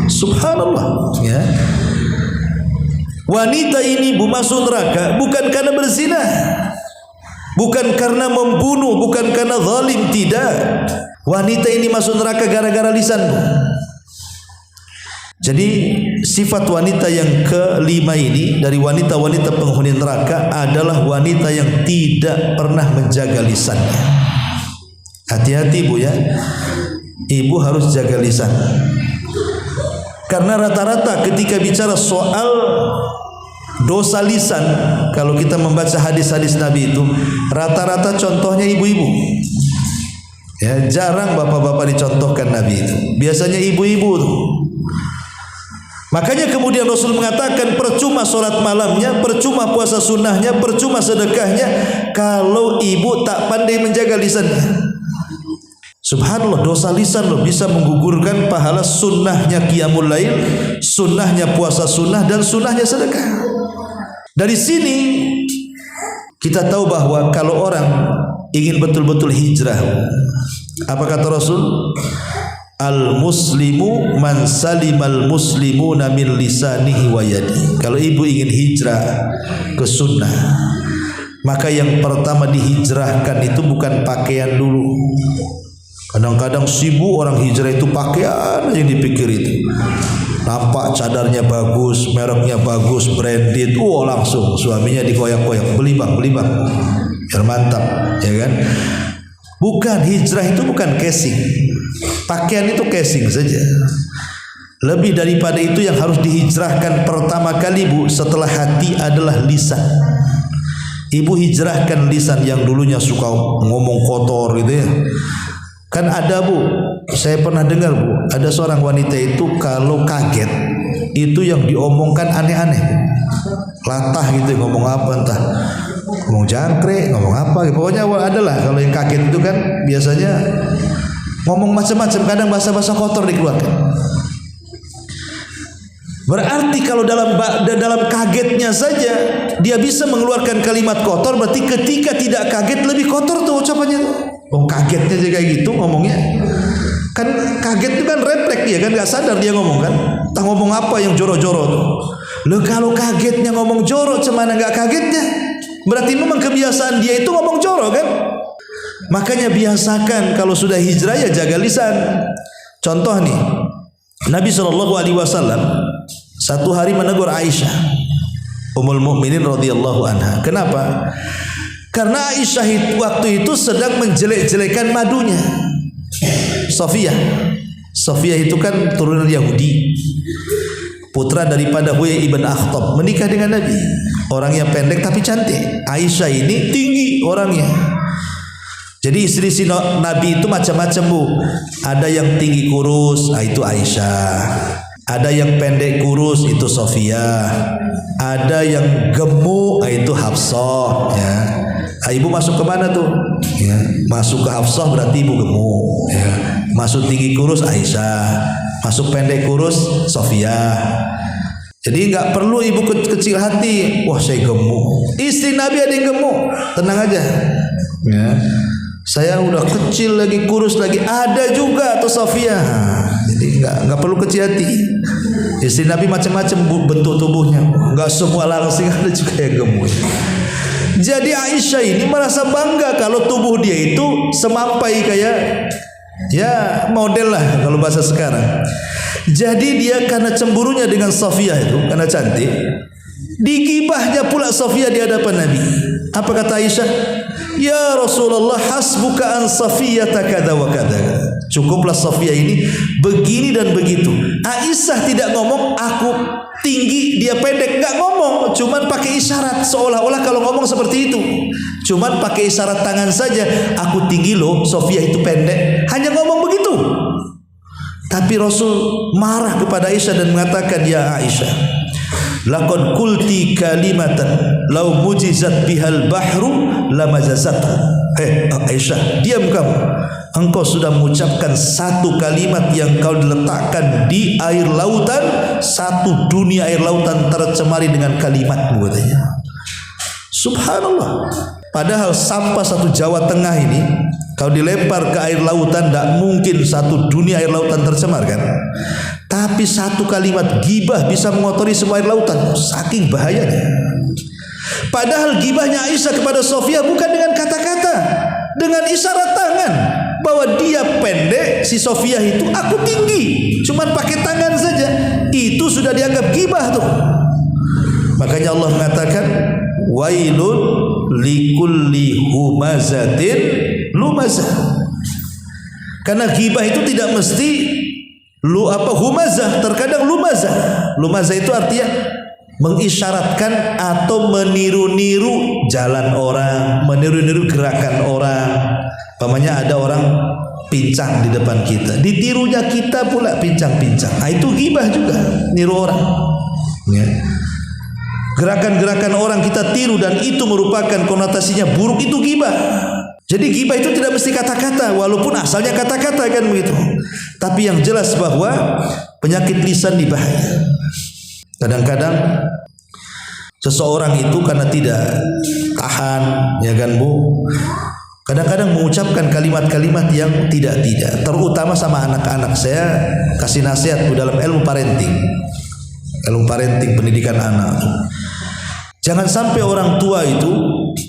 Subhanallah, ya. Wanita ini masuk neraka bukan karena berzina, bukan karena membunuh, bukan karena zalim, tidak. Wanita ini masuk neraka gara-gara lisan. Jadi sifat wanita yang kelima ini dari wanita-wanita penghuni neraka adalah wanita yang tidak pernah menjaga lisannya. Hati-hati, Bu, ya. Ibu harus jaga lisan. Karena rata-rata ketika bicara soal dosa lisan, kalau kita membaca hadis-hadis Nabi itu, rata-rata contohnya ibu-ibu. Ya, jarang bapak-bapak dicontohkan Nabi itu. Biasanya ibu-ibu tuh. Makanya kemudian Rasul mengatakan percuma sholat malamnya, percuma puasa sunnahnya, percuma sedekahnya kalau ibu tak pandai menjaga lisannya. Subhanallah, dosa lisan loh bisa menggugurkan pahala sunnahnya qiyamul lail, sunnahnya puasa sunnah, dan sunnahnya sedekah. Dari sini kita tahu bahwa kalau orang ingin betul-betul hijrah, apa kata Rasul? Al muslimu man salimal muslimuna min lisanihi wa yadi. Kalau ibu ingin hijrah ke sunnah, maka yang pertama dihijrahkan itu bukan pakaian dulu. Kadang-kadang sibuk orang hijrah itu pakaian yang dipikir itu. Nampak cadarnya bagus, mereknya bagus, branded, langsung suaminya dikoyak-koyak, beli bang, biar mantap, ya kan? Bukan, hijrah itu bukan casing. Pakaian itu casing saja. Lebih daripada itu yang harus dihijrahkan pertama kali Bu setelah hati adalah lisan. Ibu hijrahkan lisan yang dulunya suka ngomong kotor gitu ya. Kan ada Bu, saya pernah dengar Bu, ada seorang wanita itu kalau kaget itu yang diomongkan aneh-aneh, latah gitu, ngomong apa entah, ngomong jangkrik, ngomong apa, pokoknya adalah kalau yang kaget itu kan biasanya ngomong macam-macam, kadang bahasa-bahasa kotor dikeluarkan. Berarti kalau dalam kagetnya saja dia bisa mengeluarkan kalimat kotor, berarti ketika tidak kaget lebih kotor tuh ucapannya. Kagetnya aja kayak gitu ngomongnya. Kan kaget itu kan refleks dia kan, nggak sadar dia ngomong kan. Entah ngomong apa yang jorok-jorok tuh. Loh kalau kagetnya ngomong jorok, cemana nggak kagetnya? Berarti memang kebiasaan dia itu ngomong jorok kan. Makanya biasakan kalau sudah hijrah ya jaga lisan. Contoh nih, Nabi SAW satu hari menegur Aisyah Ummul Mukminin radhiyallahu anha. Kenapa? Karena Aisyah waktu itu sedang menjelek-jelekan madunya. Sofiyah itu kan turunan Yahudi, putra daripada Huyai ibn Akhtab, menikah dengan Nabi. Orangnya pendek tapi cantik. Aisyah ini tinggi orangnya. Jadi istri Nabi itu macam-macam Bu. Ada yang tinggi kurus, itu Aisyah. Ada yang pendek kurus, itu Sofiyah. Ada yang gemuk, itu Hafsah. Ya. Ibu masuk ke mana tuh? Ya. Masuk ke Hafsah berarti ibu gemuk. Ya. Masuk tinggi kurus Aisyah. Masuk pendek kurus Sofiyah. Jadi nggak perlu ibu kecil hati. Wah saya gemuk. Istri Nabi ada yang gemuk, tenang aja. Ya. Saya udah kecil lagi, kurus lagi, ada juga tuh Sofiyah. Jadi nggak perlu kecil hati. Istri Nabi macam-macam bentuk tubuhnya, nggak semua langsing, ada juga yang gemuk. Jadi Aisyah ini merasa bangga kalau tubuh dia itu semampai kayak ya model lah kalau bahasa sekarang. Jadi dia karena cemburunya dengan Sofiyah itu karena cantik, digibahnya pula Sofiyah di hadapan Nabi. Apa kata Aisyah? Ya Rasulullah, hasbuka an Safiyata kada wa kada. Cukuplah Sofiyah ini begini dan begitu. Aisyah tidak ngomong aku tinggi dia pendek, nggak ngomong, cuman pakai isyarat, seolah-olah kalau ngomong seperti itu cuman pakai isyarat tangan saja. Aku tinggi loh, Sofiyah itu pendek, hanya ngomong begitu. Tapi Rasul marah kepada Aisyah dan mengatakan, ya Aisyah, laqad qulti kalimatan law mujizat bihal bahru lamazazat. Aisyah, diam kamu. Engkau sudah mengucapkan satu kalimat yang kau diletakkan di air lautan, satu dunia air lautan tercemari dengan kalimatmu, katanya. Subhanallah. Padahal sampah satu Jawa Tengah ini kalau dilempar ke air lautan tidak mungkin satu dunia air lautan tercemar kan. Tapi satu kalimat gibah bisa mengotori semua air lautan, saking bahayanya. Padahal gibahnya Aisyah kepada Sofiyah bukan dengan kata-kata, dengan isyarat tangan, bahwa dia pendek, si Sofiyah itu aku tinggi, cuman pakai tangan saja, itu sudah dianggap gibah tuh. Makanya Allah mengatakan wailun likulli humazatin lumazah. Karena gibah itu tidak mesti humazah, terkadang lumazah. Lumazah itu artinya mengisyaratkan atau meniru-niru jalan orang, meniru-niru gerakan orang. Pamannya ada orang pincang di depan kita, ditirunya kita pula pincang-pincang. Itu gibah juga, niru orang. Ya. Gerakan-gerakan orang kita tiru dan itu merupakan konotasinya buruk, itu gibah. Jadi gibah itu tidak mesti kata-kata, walaupun asalnya kata-kata kan begitu. Tapi yang jelas bahwa penyakit lisan bahaya. Kadang-kadang seseorang itu karena tidak tahan, ya kan Bu, kadang-kadang mengucapkan kalimat-kalimat yang tidak-tidak, terutama sama anak-anak. Saya kasih nasihat Bu dalam ilmu parenting, pendidikan anak. Jangan sampai orang tua itu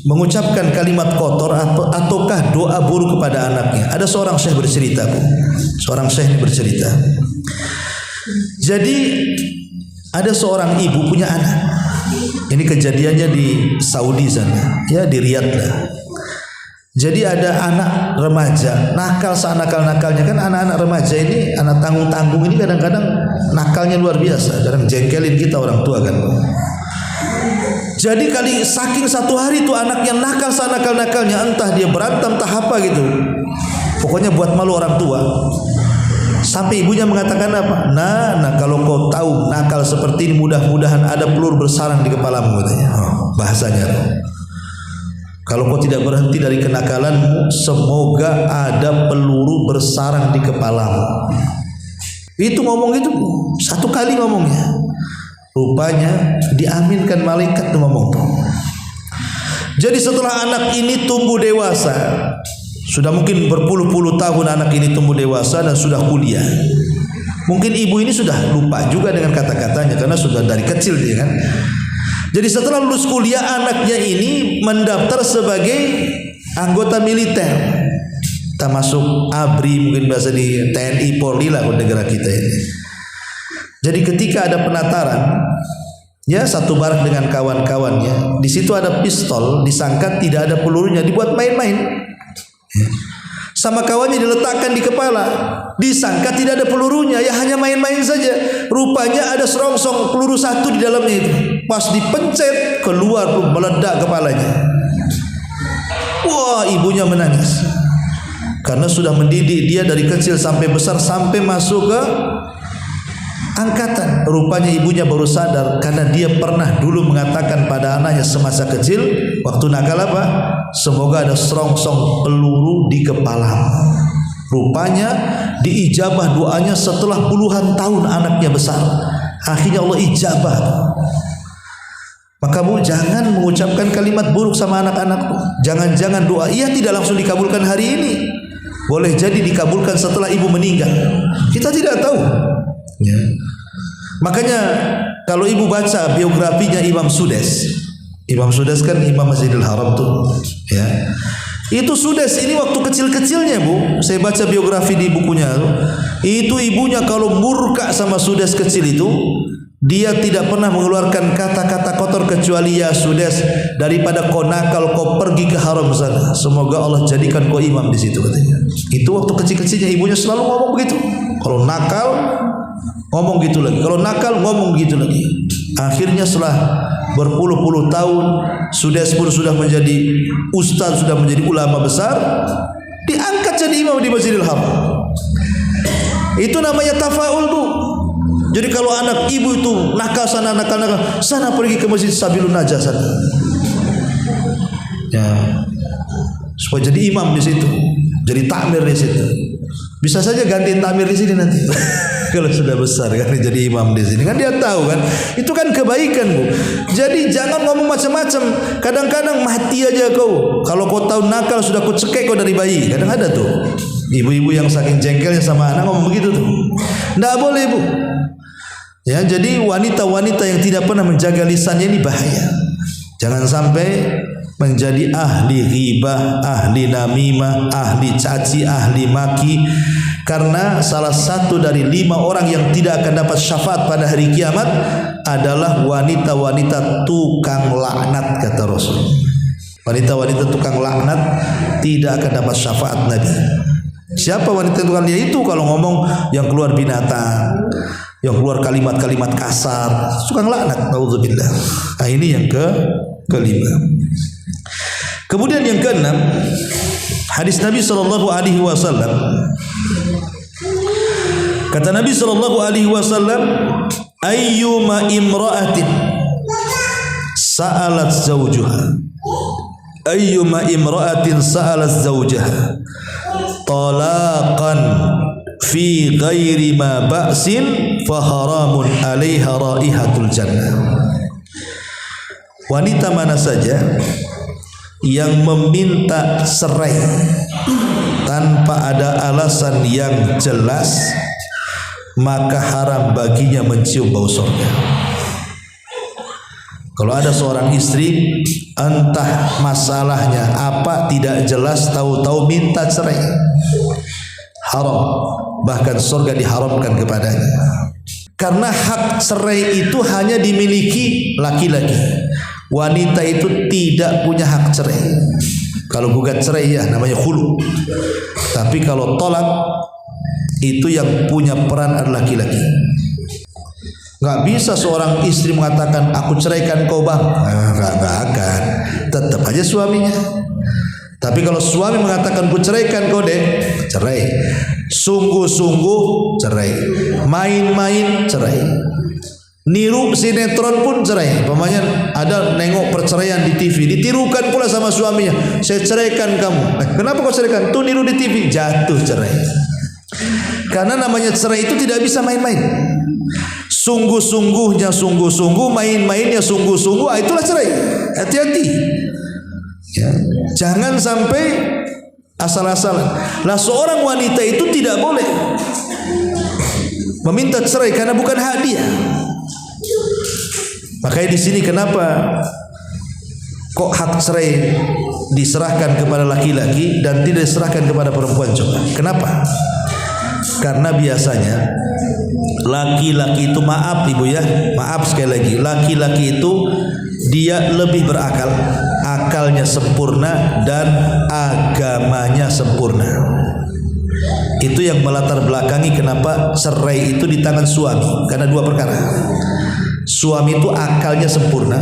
mengucapkan kalimat kotor ataukah doa buruk kepada anaknya. Ada seorang syekh bercerita Bu, seorang syekh ini bercerita. Jadi ada seorang ibu punya anak. Ini kejadiannya di Saudi sana, ya di Riyadh lah. Jadi ada anak remaja nakal senakal-nakalnya. Kan anak-anak remaja ini, anak tanggung-tanggung ini kadang-kadang nakalnya luar biasa, kadang jengkelin kita orang tua kan. Jadi kali saking satu hari tuh anak yang nakal senakal-nakalnya, entah dia berantem entah apa gitu, pokoknya buat malu orang tua. Sampai ibunya mengatakan apa? Nah kalau kau tahu nakal seperti ini, mudah-mudahan ada peluru bersarang di kepalamu, katanya. Bahasanya. Kalau kau tidak berhenti dari kenakalanmu, semoga ada peluru bersarang di kepalamu. Itu ngomong itu satu kali ngomongnya. Rupanya diaminkan malaikat tuh ngomong tuh. Jadi setelah anak ini tumbuh dewasa, sudah mungkin berpuluh-puluh tahun anak ini tumbuh dewasa dan sudah kuliah. Mungkin ibu ini sudah lupa juga dengan kata-katanya karena sudah dari kecil dia kan. Jadi setelah lulus kuliah, anaknya ini mendaftar sebagai anggota militer. Kita masuk ABRI, mungkin biasa di TNI Polri lah negara kita ini. Jadi ketika ada penataran, ya satu barak dengan kawan-kawannya, di situ ada pistol, disangka tidak ada pelurunya, dibuat main-main. Sama kawannya diletakkan di kepala, disangka tidak ada pelurunya, ya hanya main-main saja. Rupanya ada serongsong peluru satu di dalamnya itu. Pas dipencet, keluar meledak kepalanya. Wah, ibunya menangis karena sudah mendidik dia dari kecil sampai besar, sampai masuk ke angkatan. Rupanya ibunya baru sadar karena dia pernah dulu mengatakan pada anaknya semasa kecil waktu nakal apa? Semoga ada serongsong peluru di kepala. Rupanya diijabah doanya setelah puluhan tahun anaknya besar. Akhirnya Allah ijabah. Maka kamu jangan mengucapkan kalimat buruk sama anak-anakmu. Jangan-jangan doa ia tidak langsung dikabulkan hari ini. Boleh jadi dikabulkan setelah ibu meninggal. Kita tidak tahu. Ya. Makanya kalau ibu baca biografinya Imam Sudes. Imam Sudes kan Imam Masjidil Haram tuh, ya. Itu Sudes ini waktu kecil-kecilnya, Bu. Saya baca biografi di bukunya tuh. Itu ibunya kalau murka sama Sudes kecil itu, dia tidak pernah mengeluarkan kata-kata kotor kecuali ya Sudes, daripada kau nakal kau pergi ke haram sana. Semoga Allah jadikan kau imam di situ, katanya. Itu waktu kecil-kecilnya ibunya selalu ngomong begitu. Kalau nakal ngomong gitu lagi, kalau nakal ngomong gitu lagi. Akhirnya setelah berpuluh-puluh tahun, Sudes pun sudah menjadi ustaz, sudah menjadi ulama besar, diangkat jadi imam di Masjidil Haram. Itu namanya tafaul, Bu. Jadi kalau anak ibu itu nakal sana, nakal sana, pergi ke Masjid Sabilun Najah sana. Ya, supaya jadi imam di situ, jadi takmir di situ. Bisa saja gantiin takmir di sini nanti. Kalau sudah besar kan jadi imam di sini, kan dia tahu kan itu kan kebaikan, Bu. Jadi jangan ngomong macam-macam. Kadang-kadang mati aja kau. Kalau kau tahu nakal sudah kau cekek kau dari bayi. Kadang ada tuh ibu-ibu yang saking jengkelnya sama anak ngomong begitu tuh. Nggak boleh, Bu. Ya, jadi wanita-wanita yang tidak pernah menjaga lisannya ini bahaya. Jangan sampai menjadi ahli ghibah, ahli namimah, ahli caci, ahli maki. Karena salah satu dari 5 orang yang tidak akan dapat syafaat pada hari kiamat adalah wanita-wanita tukang laknat, kata Rasul. Wanita-wanita tukang laknat tidak akan dapat syafaat Nabi. Siapa wanita tukang? Yaitu kalau ngomong yang keluar binatang, yang keluar kalimat-kalimat kasar, tukang laknat, naudzubillah. Nah, ini yang kelima. Kemudian yang keenam, hadis Nabi sallallahu alaihi wasallam. Kata Nabi sallallahu alaihi wasallam, ayyuma imra'atin sa'alat zawjuha, ayyuma imra'atin sa'alat zawjaha talaqan fi ghairi ma ba'sin fa haramun 'alaiha raihatul jannah. Wanita mana saja yang meminta cerai tanpa ada alasan yang jelas, maka haram baginya mencium bau surga. Kalau ada seorang istri, entah masalahnya apa tidak jelas, tahu-tahu minta cerai, haram, bahkan surga diharamkan kepadanya. Karena hak cerai itu hanya dimiliki laki-laki. Wanita itu tidak punya hak cerai. Kalau gugat cerai ya namanya khulu. Tapi kalau tolak itu yang punya peran adalah laki-laki. Gak bisa seorang istri mengatakan aku ceraikan kau bang, gak akan, tetap aja suaminya. Tapi kalau suami mengatakan ku ceraikan kau dek, cerai. Sungguh-sungguh cerai. Main-main cerai. Niru sinetron pun cerai. Pamannya ada nengok perceraian di TV, ditirukan pula sama suaminya. Saya ceraikan kamu. Kenapa kau ceraikan? Tuh niru di TV, jatuh cerai. Karena namanya cerai itu tidak bisa main-main. Sungguh-sungguhnya sungguh-sungguh, main-mainnya sungguh-sungguh, itulah cerai. Hati-hati. Ya. Jangan sampai asal-asalan. Lah seorang wanita itu tidak boleh meminta cerai karena bukan hak dia. Makanya di sini kenapa kok hak cerai diserahkan kepada laki-laki dan tidak diserahkan kepada perempuan? Coba. Kenapa? Karena biasanya laki-laki itu, maaf ibu ya, maaf sekali lagi, laki-laki itu dia lebih berakal, akalnya sempurna dan agamanya sempurna. Itu yang melatar belakangi kenapa cerai itu di tangan suami, karena dua perkara. Suami itu akalnya sempurna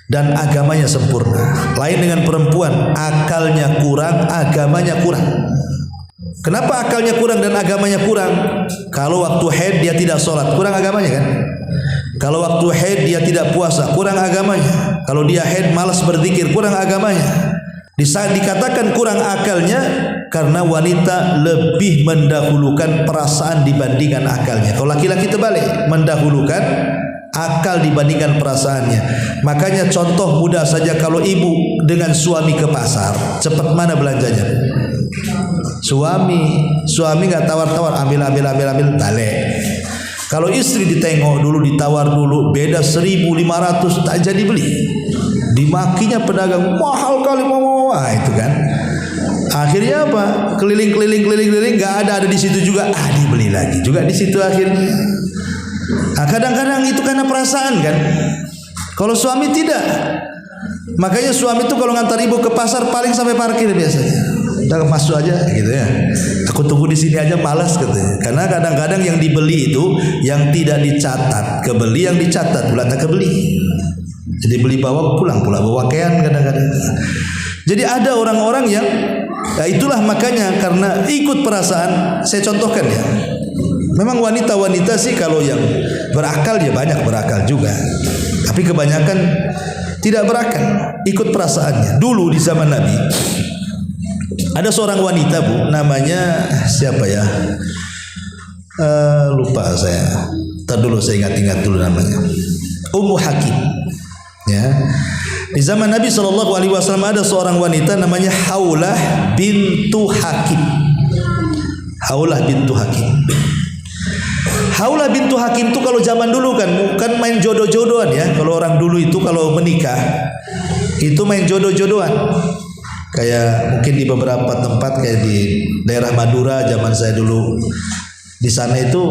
dan agamanya sempurna. Lain dengan perempuan, akalnya kurang, agamanya kurang. Kenapa akalnya kurang dan agamanya kurang? Kalau waktu haid dia tidak sholat, kurang agamanya kan? Kalau waktu haid dia tidak puasa, kurang agamanya. Kalau dia haid malas berzikir, kurang agamanya. Dikatakan kurang akalnya karena wanita lebih mendahulukan perasaan dibandingkan akalnya. Kalau laki-laki terbalik, mendahulukan akal dibandingkan perasaannya. Makanya contoh mudah saja, kalau ibu dengan suami ke pasar, cepat mana belanjanya? Suami nggak tawar-tawar, ambil, balik. Kalau istri ditengok dulu, ditawar dulu, beda 1.500 tak jadi beli. Dimakinya pedagang, mahal kali mau, itu kan. Akhirnya apa? Keliling, nggak ada di situ juga. Dibeli lagi juga di situ akhirnya. Kadang-kadang itu karena perasaan kan. Kalau suami tidak. Makanya suami itu kalau ngantar ibu ke pasar paling sampai parkir biasanya. Udah masuk aja gitu ya. Aku tunggu di sini aja, malas katanya. Karena kadang-kadang yang dibeli itu yang tidak dicatat, kebeli yang dicatat, pula tak kebeli. Jadi beli bawa pulang pula bawa pakaian kadang-kadang. Jadi ada orang-orang yang itulah makanya karena ikut perasaan. Saya contohkan ya. Memang wanita-wanita sih kalau yang berakal ya banyak berakal juga. Tapi kebanyakan tidak berakal, ikut perasaannya. Dulu di zaman Nabi ada seorang wanita bu, namanya siapa ya? Lupa saya. Ntar dulu saya ingat dulu namanya. Ummu Hakim. Ya. Di zaman Nabi SAW ada seorang wanita namanya Haulah bintu Hakim. Haulah bintu Hakim. Haulah bintu Hakim itu kalau zaman dulu kan main jodoh-jodohan ya. Kalau orang dulu itu kalau menikah itu main jodoh-jodohan. Kayak mungkin di beberapa tempat kayak di daerah Madura zaman saya dulu, di sana itu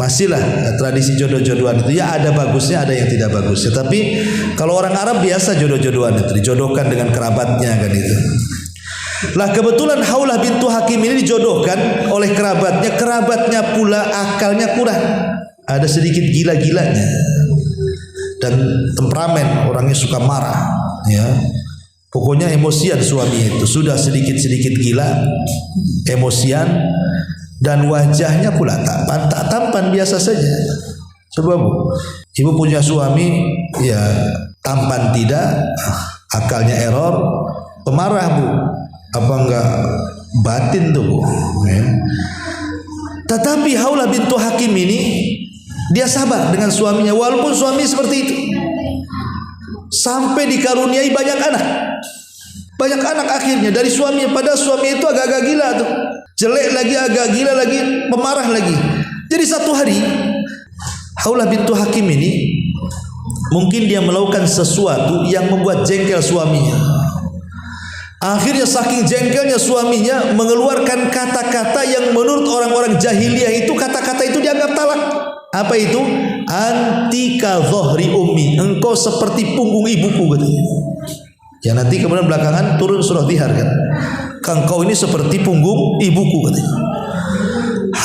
masih lah tradisi jodoh-jodohan itu. Ya ada bagusnya, ada yang tidak bagusnya. Tapi kalau orang Arab biasa jodoh-jodohan itu dijodohkan dengan kerabatnya kan itu. Lah kebetulan Haulah bintu Hakim ini dijodohkan oleh kerabatnya pula akalnya kurang, ada sedikit gila-gilanya dan temperamen, orangnya suka marah ya. Pokoknya emosian suami itu, sudah sedikit-sedikit gila, emosian, dan wajahnya pula tak tampan biasa saja. Coba bu, ibu punya suami ya tampan tidak, akalnya error, pemarah bu, apa enggak batin tuh bu ya. Tetapi Haulah bintu Hakim ini dia sabar dengan suaminya walaupun suami seperti itu, sampai dikaruniai banyak anak akhirnya dari suaminya. Padahal suami itu agak-agak gila tuh, jelek lagi, agak gila lagi, pemarah lagi. Jadi satu hari Haulah bintu Hakim ini mungkin dia melakukan sesuatu yang membuat jengkel suaminya. Akhirnya saking jengkelnya suaminya mengeluarkan kata-kata yang menurut orang-orang jahiliyah itu kata-kata itu dianggap talak. Apa itu? Anti ka dhahri ummi, engkau seperti punggung ibuku katanya. Ya nanti kemudian belakangan turun surah Dihar kan. Engkau ini seperti punggung ibuku katanya.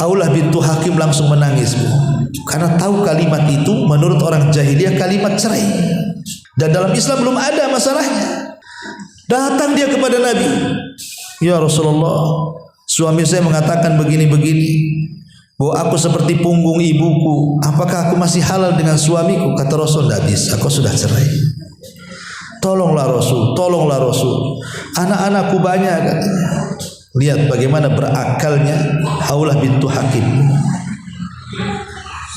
Haulah bintu Hakim langsung menangis, Bu. Karena tahu kalimat itu menurut orang jahiliyah kalimat cerai. Dan dalam Islam belum ada masalahnya. Datang dia kepada Nabi. Ya Rasulullah, suami saya mengatakan begini-begini, bahwa aku seperti punggung ibuku. Apakah aku masih halal dengan suamiku? Kata Rasul, tidak bisa, aku sudah cerai. Tolonglah Rasul, tolonglah Rasul. Anak-anakku banyak katanya. Lihat bagaimana berakalnya Haulah bintu Hakim.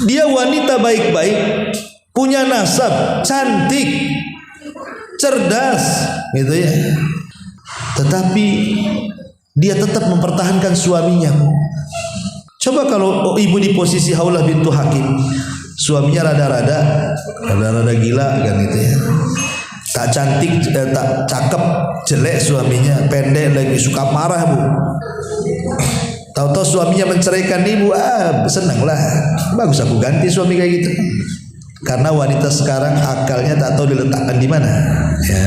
Dia wanita baik-baik, punya nasab, cantik, cerdas, gitu ya. Tetapi dia tetap mempertahankan suaminya. Coba kalau ibu di posisi Haulah bintu Hakim, suaminya rada-rada gila kan gitu ya. Tak cantik, tak cakep, jelek suaminya, pendek lagi, suka marah, Bu. Tahu-tahu suaminya menceraikan ibu, senanglah, bagus aku ganti suami kayak gitu. Karena wanita sekarang akalnya tak tahu diletakkan di mana. Ya.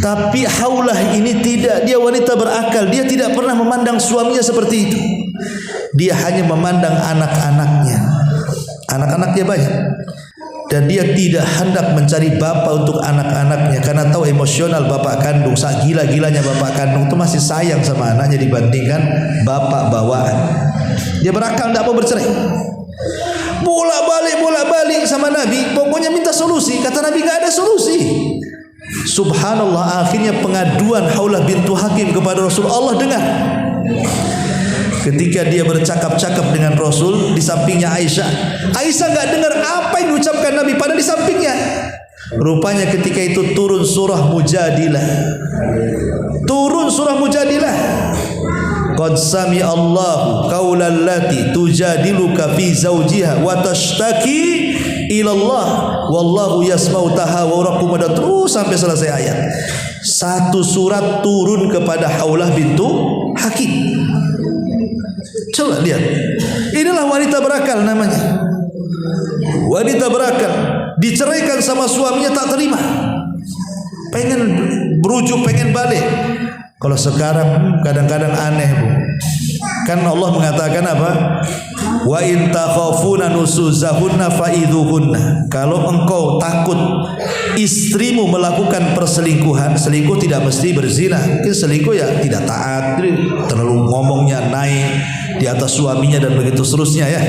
Tapi Haulah ini tidak, dia wanita berakal, dia tidak pernah memandang suaminya seperti itu. Dia hanya memandang anak-anaknya. Anak-anaknya banyak. Dan dia tidak hendak mencari bapak untuk anak-anaknya karena tahu emosional bapak kandung. Saat gila-gilanya bapak kandung itu masih sayang sama anaknya dibandingkan bapak bawaan. Dia berakal, tidak mau bercerai. Bolak-balik sama Nabi, pokoknya minta solusi. Kata Nabi, nggak ada solusi. Subhanallah, akhirnya pengaduan Haulah bintu Hakim kepada Rasul Allah dengar. Ketika dia bercakap-cakap dengan Rasul, di sampingnya Aisyah. Aisyah nggak dengar apa yang diucapkan Nabi, padahal di sampingnya. Rupanya ketika itu turun surah Mujadilah. Turun surah Mujadilah. Qad sami Allahu qaulal lati tujadiluka fi zawjiha wa tashtaki ila Allah wallahu yasma'u tahawurakum, dan terus sampai selesai ayat. Satu surat turun kepada Haulah bintu Hakim. Coba lihat. Inilah wanita berakal namanya. Wanita berakal, diceraikan sama suaminya tak terima. Pengen berujuk, pengen balik. Kalau sekarang kadang-kadang aneh, Bu. Kan Allah mengatakan apa? Wa in takhafuna nusuzahunna fa'idhuhunna. Kalau engkau takut istrimu melakukan perselingkuhan, selingkuh tidak mesti berzina. Mungkin selingkuh ya tidak taat, terlalu ngomongnya naik di atas suaminya dan begitu seterusnya ya.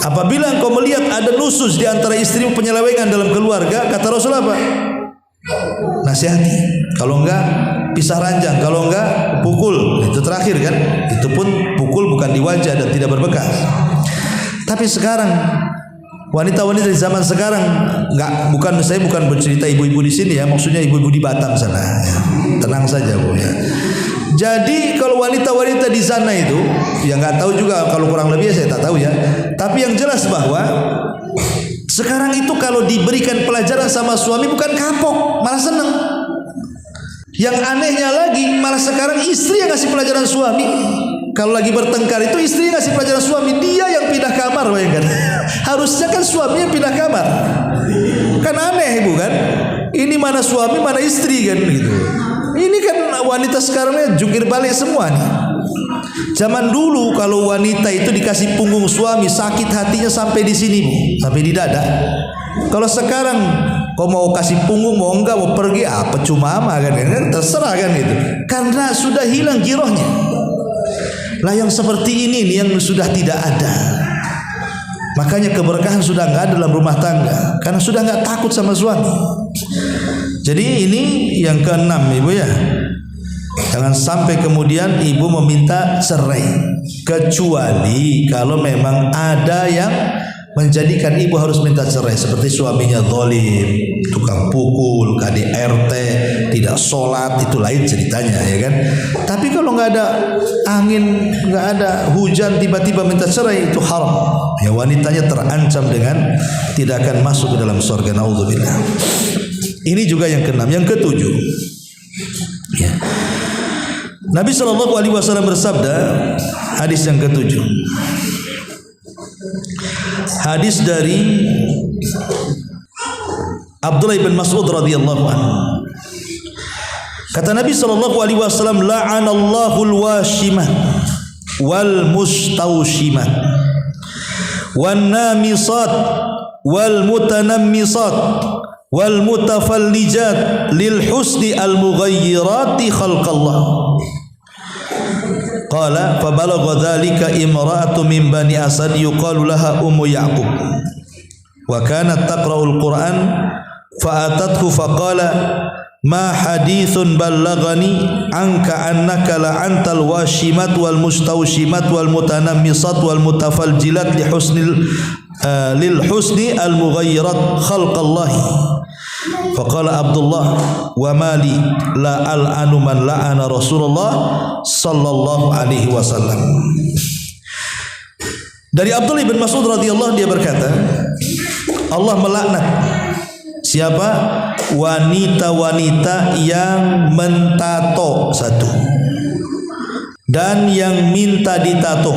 Apabila engkau melihat ada nusus di antara istrimu, penyelewengan dalam keluarga, kata Rasul apa? Nasihati. Kalau enggak pisah ranjang, kalau enggak pukul. Itu terakhir kan? Itu pun pukul bukan di wajah dan tidak berbekas. Tapi sekarang wanita-wanita di zaman sekarang saya bukan bercerita ibu-ibu di sini ya, maksudnya ibu-ibu di Batam sana ya. Tenang saja, Bu ya. Jadi kalau wanita-wanita di sana itu ya nggak tahu juga, kalau kurang lebih saya tak tahu ya. Tapi yang jelas bahwa sekarang itu kalau diberikan pelajaran sama suami bukan kapok, malah seneng. Yang anehnya lagi malah sekarang istri yang ngasih pelajaran suami. Kalau lagi bertengkar itu istri yang ngasih pelajaran suami, dia yang pindah kamar, bayangkan. Harusnya kan suami yang pindah kamar. Kan aneh, bukan? Ini mana suami mana istri kan gitu. Ini kan wanita sekarangnya jungkir balik semua nih. Zaman dulu kalau wanita itu dikasih punggung suami, sakit hatinya sampai di sini, Bu, sampai di dada. Kalau sekarang kau mau kasih punggung mau enggak, mau pergi apa cuma kan, terserah kan gitu. Karena sudah hilang girohnya. Lah yang seperti ini nih yang sudah tidak ada. Makanya keberkahan sudah enggak ada dalam rumah tangga karena sudah enggak takut sama suami. Jadi ini yang keenam, Ibu ya. Jangan sampai kemudian ibu meminta cerai, kecuali kalau memang ada yang menjadikan ibu harus minta cerai, seperti suaminya zalim, tukang pukul, KDRT, tidak sholat, itu lain ceritanya ya kan. Tapi kalau nggak ada angin, nggak ada hujan, tiba-tiba minta cerai, itu haram. Ya, wanitanya terancam dengan tidak akan masuk ke dalam surga. Naudzubillah. Ini juga yang keenam. Yang ketujuh, ya. Nabi SAW bersabda, hadis yang ketujuh, hadis dari Abdullah bin Mas'ud radhiyallahu anhu. Kata Nabi SAW, la'anallahul washimah wal mustawshimah wan namisat wal mutanammisat wal mutafallijat lil husni al mughayyirati khalqallah. Qala fa balagha dhalika imra'atu min bani Asad yuqalu laha Ummu Ya'qub wa kanat taqra'ul Qur'an fa atathu fa qala ma hadithun ballaghani anka annaka la'antal washimat wal mustawshimat wal mutanammisat wal mutafaljilat lil husni al mughayyirat khalqallahi. Faqala Abdullah wa mali la al'anu man la'ana Rasulullah sallallahu alaihi wasallam. Dari Abdullah bin Mas'ud radhiyallahu dia berkata, Allah melaknat siapa? Wanita-wanita yang mentato satu dan yang minta ditato.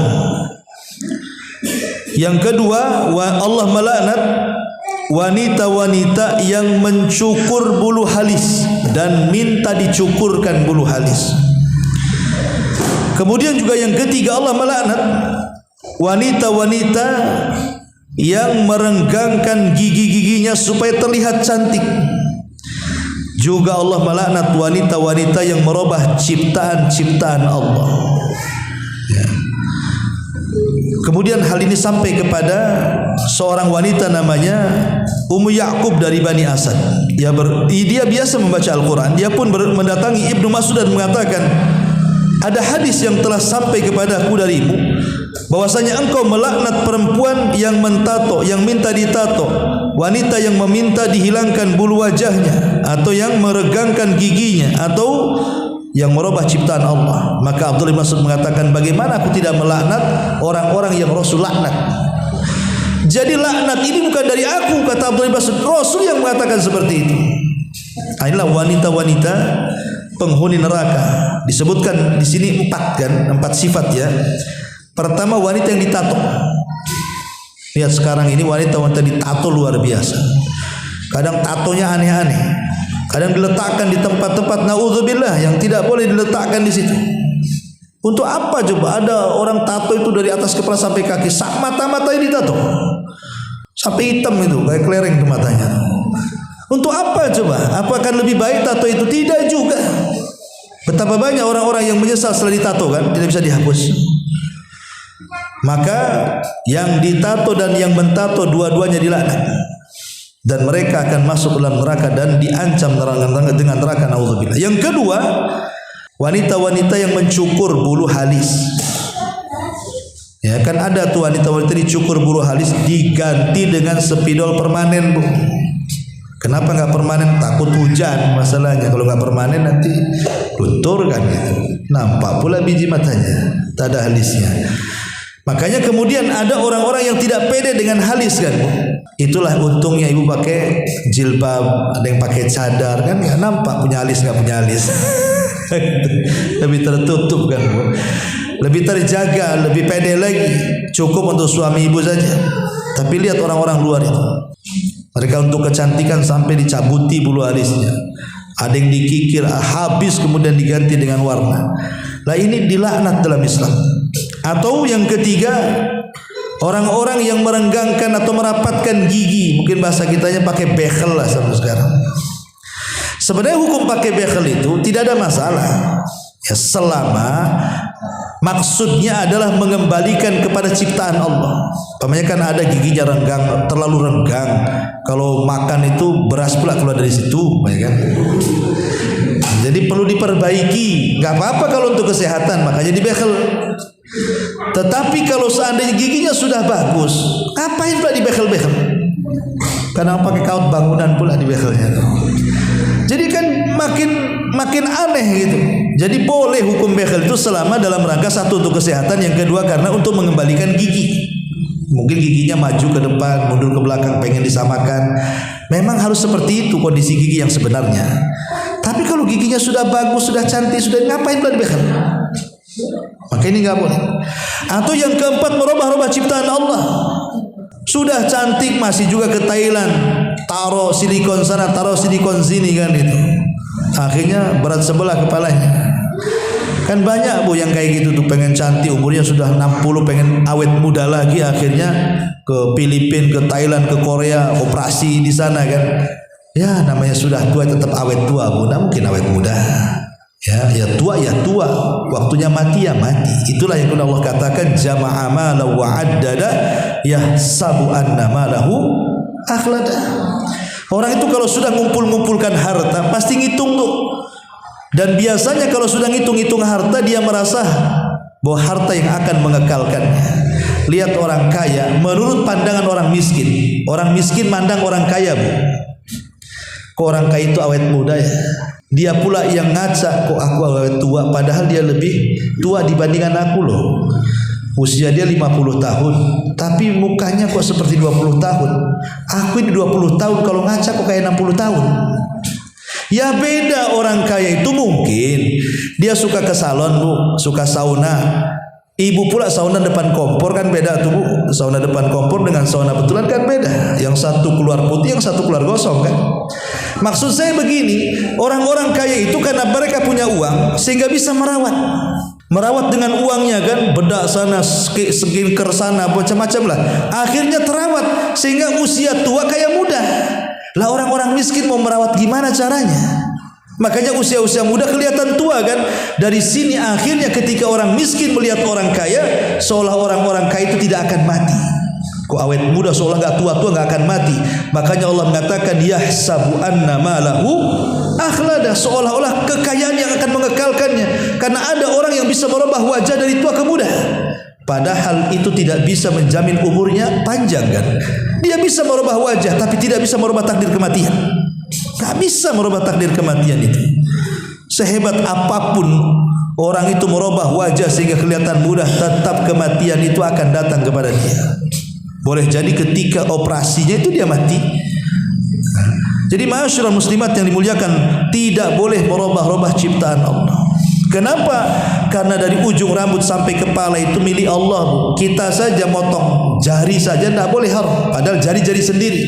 Yang kedua, Allah melaknat wanita-wanita yang mencukur bulu halis dan minta dicukurkan bulu halis. Kemudian juga yang ketiga, Allah melaknat wanita-wanita yang merenggangkan gigi-giginya supaya terlihat cantik. Juga Allah melaknat wanita-wanita yang merubah ciptaan-ciptaan Allah. Ya. Kemudian hal ini sampai kepada seorang wanita namanya Ummu Ya'qub dari Bani Asad. Dia biasa membaca Al-Quran. Dia pun mendatangi Ibnu Mas'ud dan mengatakan, ada hadis yang telah sampai kepadaku darimu, bahwasanya engkau melaknat perempuan yang mentato, yang minta ditato, wanita yang meminta dihilangkan bulu wajahnya, atau yang meregangkan giginya, atau yang merubah ciptaan Allah. Maka Abdullah bin Mas'ud mengatakan, bagaimana aku tidak melaknat orang-orang yang Rasul laknat? Jadi laknat ini bukan dari aku, kata Abdullah bin Mas'ud, Rasul yang mengatakan seperti itu. Inilah wanita-wanita penghuni neraka. Disebutkan di sini 4 sifat ya. Pertama, wanita yang ditato. Lihat sekarang ini wanita-wanita ditato luar biasa. Kadang tatonya aneh-aneh. Kadang diletakkan di tempat-tempat naudzubillah yang tidak boleh diletakkan di situ. Untuk apa coba? Ada orang tato itu dari atas kepala sampai kaki, mata-matanya ditato sampai hitam itu, kayak kelereng ke matanya. Untuk apa coba? Apakah lebih baik tato itu? Tidak juga. Betapa banyak orang-orang yang menyesal setelah ditato kan, tidak bisa dihapus. Maka yang ditato dan yang mentato dua-duanya dilaknat. Dan mereka akan masuk dalam neraka dan diancam dengan neraka, naudzubillah. Yang kedua, wanita-wanita yang mencukur bulu halis. Ya kan ada tuh wanita-wanita dicukur bulu halis diganti dengan spidol permanen, Bu. Kenapa nggak permanen? Takut hujan masalahnya. Kalau nggak permanen nanti luntur kan gitu. Nampak pula biji matanya, tak ada halisnya. Makanya kemudian ada orang-orang yang tidak pede dengan halis kan. Itulah untungnya ibu pakai jilbab, ada yang pakai cadar kan, nggak nampak punya alis nggak punya alis. Lebih tertutup kan, Bu. Lebih terjaga, lebih pede lagi. Cukup untuk suami ibu saja. Tapi lihat orang-orang luar itu. Mereka untuk kecantikan sampai dicabuti bulu alisnya. Ada yang dikikir habis kemudian diganti dengan warna. Lah ini dilaknat dalam Islam. Atau yang ketiga, orang-orang yang merenggangkan atau merapatkan gigi, mungkin bahasa kitanya pakai bekel lah sampai sekarang. Sebenarnya hukum pakai bekel itu tidak ada masalah. Ya selama maksudnya adalah mengembalikan kepada ciptaan Allah. Umpamanya kan ada giginya renggang, terlalu renggang. Kalau makan itu beras pula keluar dari situ, ya kan? Jadi perlu diperbaiki. Gak apa-apa kalau untuk kesehatan, makanya dibekel. Tetapi kalau seandainya giginya sudah bagus, ngapain pula dibekel-bekel? Karena pakai kaut bangunan pula dibekelnya. Jadi kan makin aneh gitu. Jadi boleh hukum bekel itu selama dalam rangka satu untuk kesehatan, yang kedua karena untuk mengembalikan gigi. Mungkin giginya maju ke depan, mundur ke belakang, pengen disamakan. Memang harus seperti itu kondisi gigi yang sebenarnya. Tapi kalau giginya sudah bagus, sudah cantik, sudah ngapain pula dibekel? Maka ini nggak boleh. Atau yang keempat, merubah-rubah ciptaan Allah. Sudah cantik masih juga ke Thailand, taruh silikon sana, taruh silikon sini kan itu. Akhirnya berat sebelah kepalanya. Kan banyak bu yang kayak gitu tuh, pengen cantik, umurnya sudah 60, pengen awet muda lagi, akhirnya ke Filipina, ke Thailand, ke Korea, operasi di sana kan. Ya namanya sudah tua tetap awet tua bu, nggak mungkin awet muda. Ya tua ya tua, waktunya mati ya mati. Itulah yang Allah katakan jama'a mala wa addada yahsabu anna malahu akhlada. Orang itu kalau sudah ngumpulkan harta pasti ngitung tuh. Dan biasanya kalau sudah ngitung harta dia merasa bahwa harta yang akan mengekalkannya. Lihat orang kaya menurut pandangan orang miskin. Orang miskin mandang orang kaya bu. Kok orang kaya itu awet muda ya? Dia pula yang ngaca, kok aku awet tua, padahal dia lebih tua dibandingkan aku loh. Usia dia 50 tahun, tapi mukanya kok seperti 20 tahun. Aku ini 20 tahun, kalau ngaca kok kayak 60 tahun. Ya beda, orang kaya itu mungkin dia suka ke salon bu, suka sauna. Ibu pula sauna depan kompor kan beda tuh bu. Sauna depan kompor dengan sauna betulan kan beda. Yang satu keluar putih, yang satu keluar gosong kan. Maksud saya begini, orang-orang kaya itu karena mereka punya uang sehingga bisa merawat dengan uangnya kan, bedak sana, skincare sana, macam-macam lah. Akhirnya terawat sehingga usia tua kayak muda. Lah orang-orang miskin mau merawat gimana caranya? Makanya usia-usia muda kelihatan tua kan. Dari sini akhirnya ketika orang miskin melihat orang kaya, seolah orang-orang kaya itu tidak akan mati. Kok awet muda seolah gak tua-tua gak akan mati. Makanya Allah mengatakan yahsabu anna malahu akhlada, seolah-olah kekayaan yang akan mengekalkannya. Karena ada orang yang bisa merubah wajah dari tua ke muda, padahal itu tidak bisa menjamin umurnya panjang kan. Dia bisa merubah wajah tapi tidak bisa merubah takdir kematian. Gak bisa merubah takdir kematian itu. Sehebat apapun orang itu merubah wajah sehingga kelihatan mudah, tetap kematian itu akan datang kepada dia. Boleh jadi ketika operasinya itu dia mati. Jadi ma'asyiral muslimat yang dimuliakan, tidak boleh merubah-rubah ciptaan Allah. Kenapa? Karena dari ujung rambut sampai kepala itu milik Allah. Kita saja motong jari saja tidak boleh haram. Padahal jari-jari sendiri.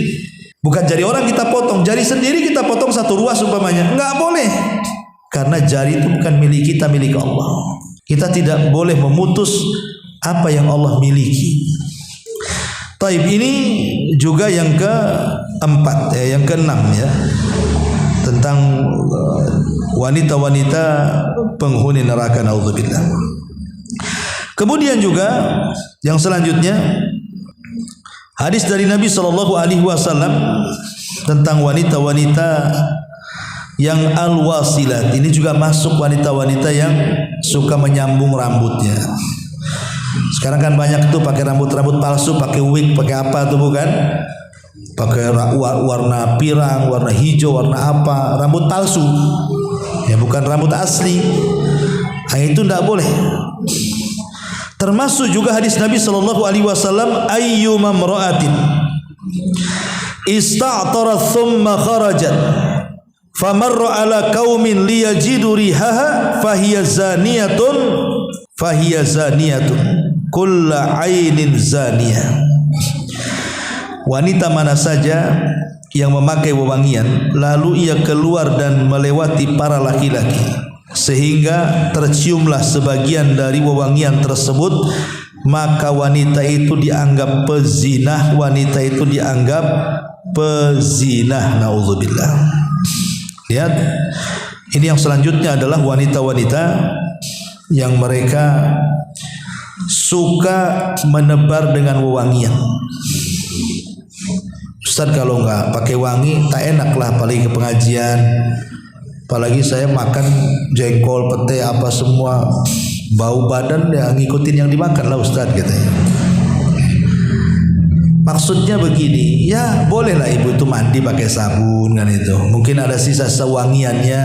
Bukan jari orang kita potong, jari sendiri kita potong satu ruas umpamanya. Enggak boleh. Karena jari itu bukan milik kita, milik Allah. Kita tidak boleh memutus apa yang Allah miliki. Taib, ini juga yang keempat, yang keenam ya, tentang wanita-wanita penghuni neraka, naudzubillah. Kemudian juga yang selanjutnya hadis dari Nabi SAW tentang wanita-wanita yang al-wasilat. Ini juga masuk wanita-wanita yang suka menyambung rambutnya. Sekarang kan banyak tuh pakai rambut palsu, pakai wig, pakai apa tuh bukan? Pakai warna pirang, warna hijau, warna apa? Rambut palsu. Ya bukan rambut asli. Nah, itu tidak boleh. Termasuk juga hadis Nabi SAW, ayyuma imra'atin ista'tarat thumma kharajat famarra ala qaumin liyajidu rihaha fahiya zaniyatun kulla ainin zaniyah. Wanita mana saja yang memakai wewangian lalu ia keluar dan melewati para laki-laki sehingga terciumlah sebagian dari wewangian tersebut, maka wanita itu dianggap pezinah, wanita itu dianggap pezinah, naudzubillah. Lihat, ini yang selanjutnya adalah wanita-wanita yang mereka suka menebar dengan wewangian. Ustaz, kalau enggak pakai wangi tak enak lah, apalagi ke pengajian. Apalagi saya makan jengkol, pete, apa semua bau badan ya ngikutin yang dimakan lah Ustaz katanya. Maksudnya begini, ya bolehlah ibu itu mandi pakai sabun kan itu. Mungkin ada sisa sewangiannya.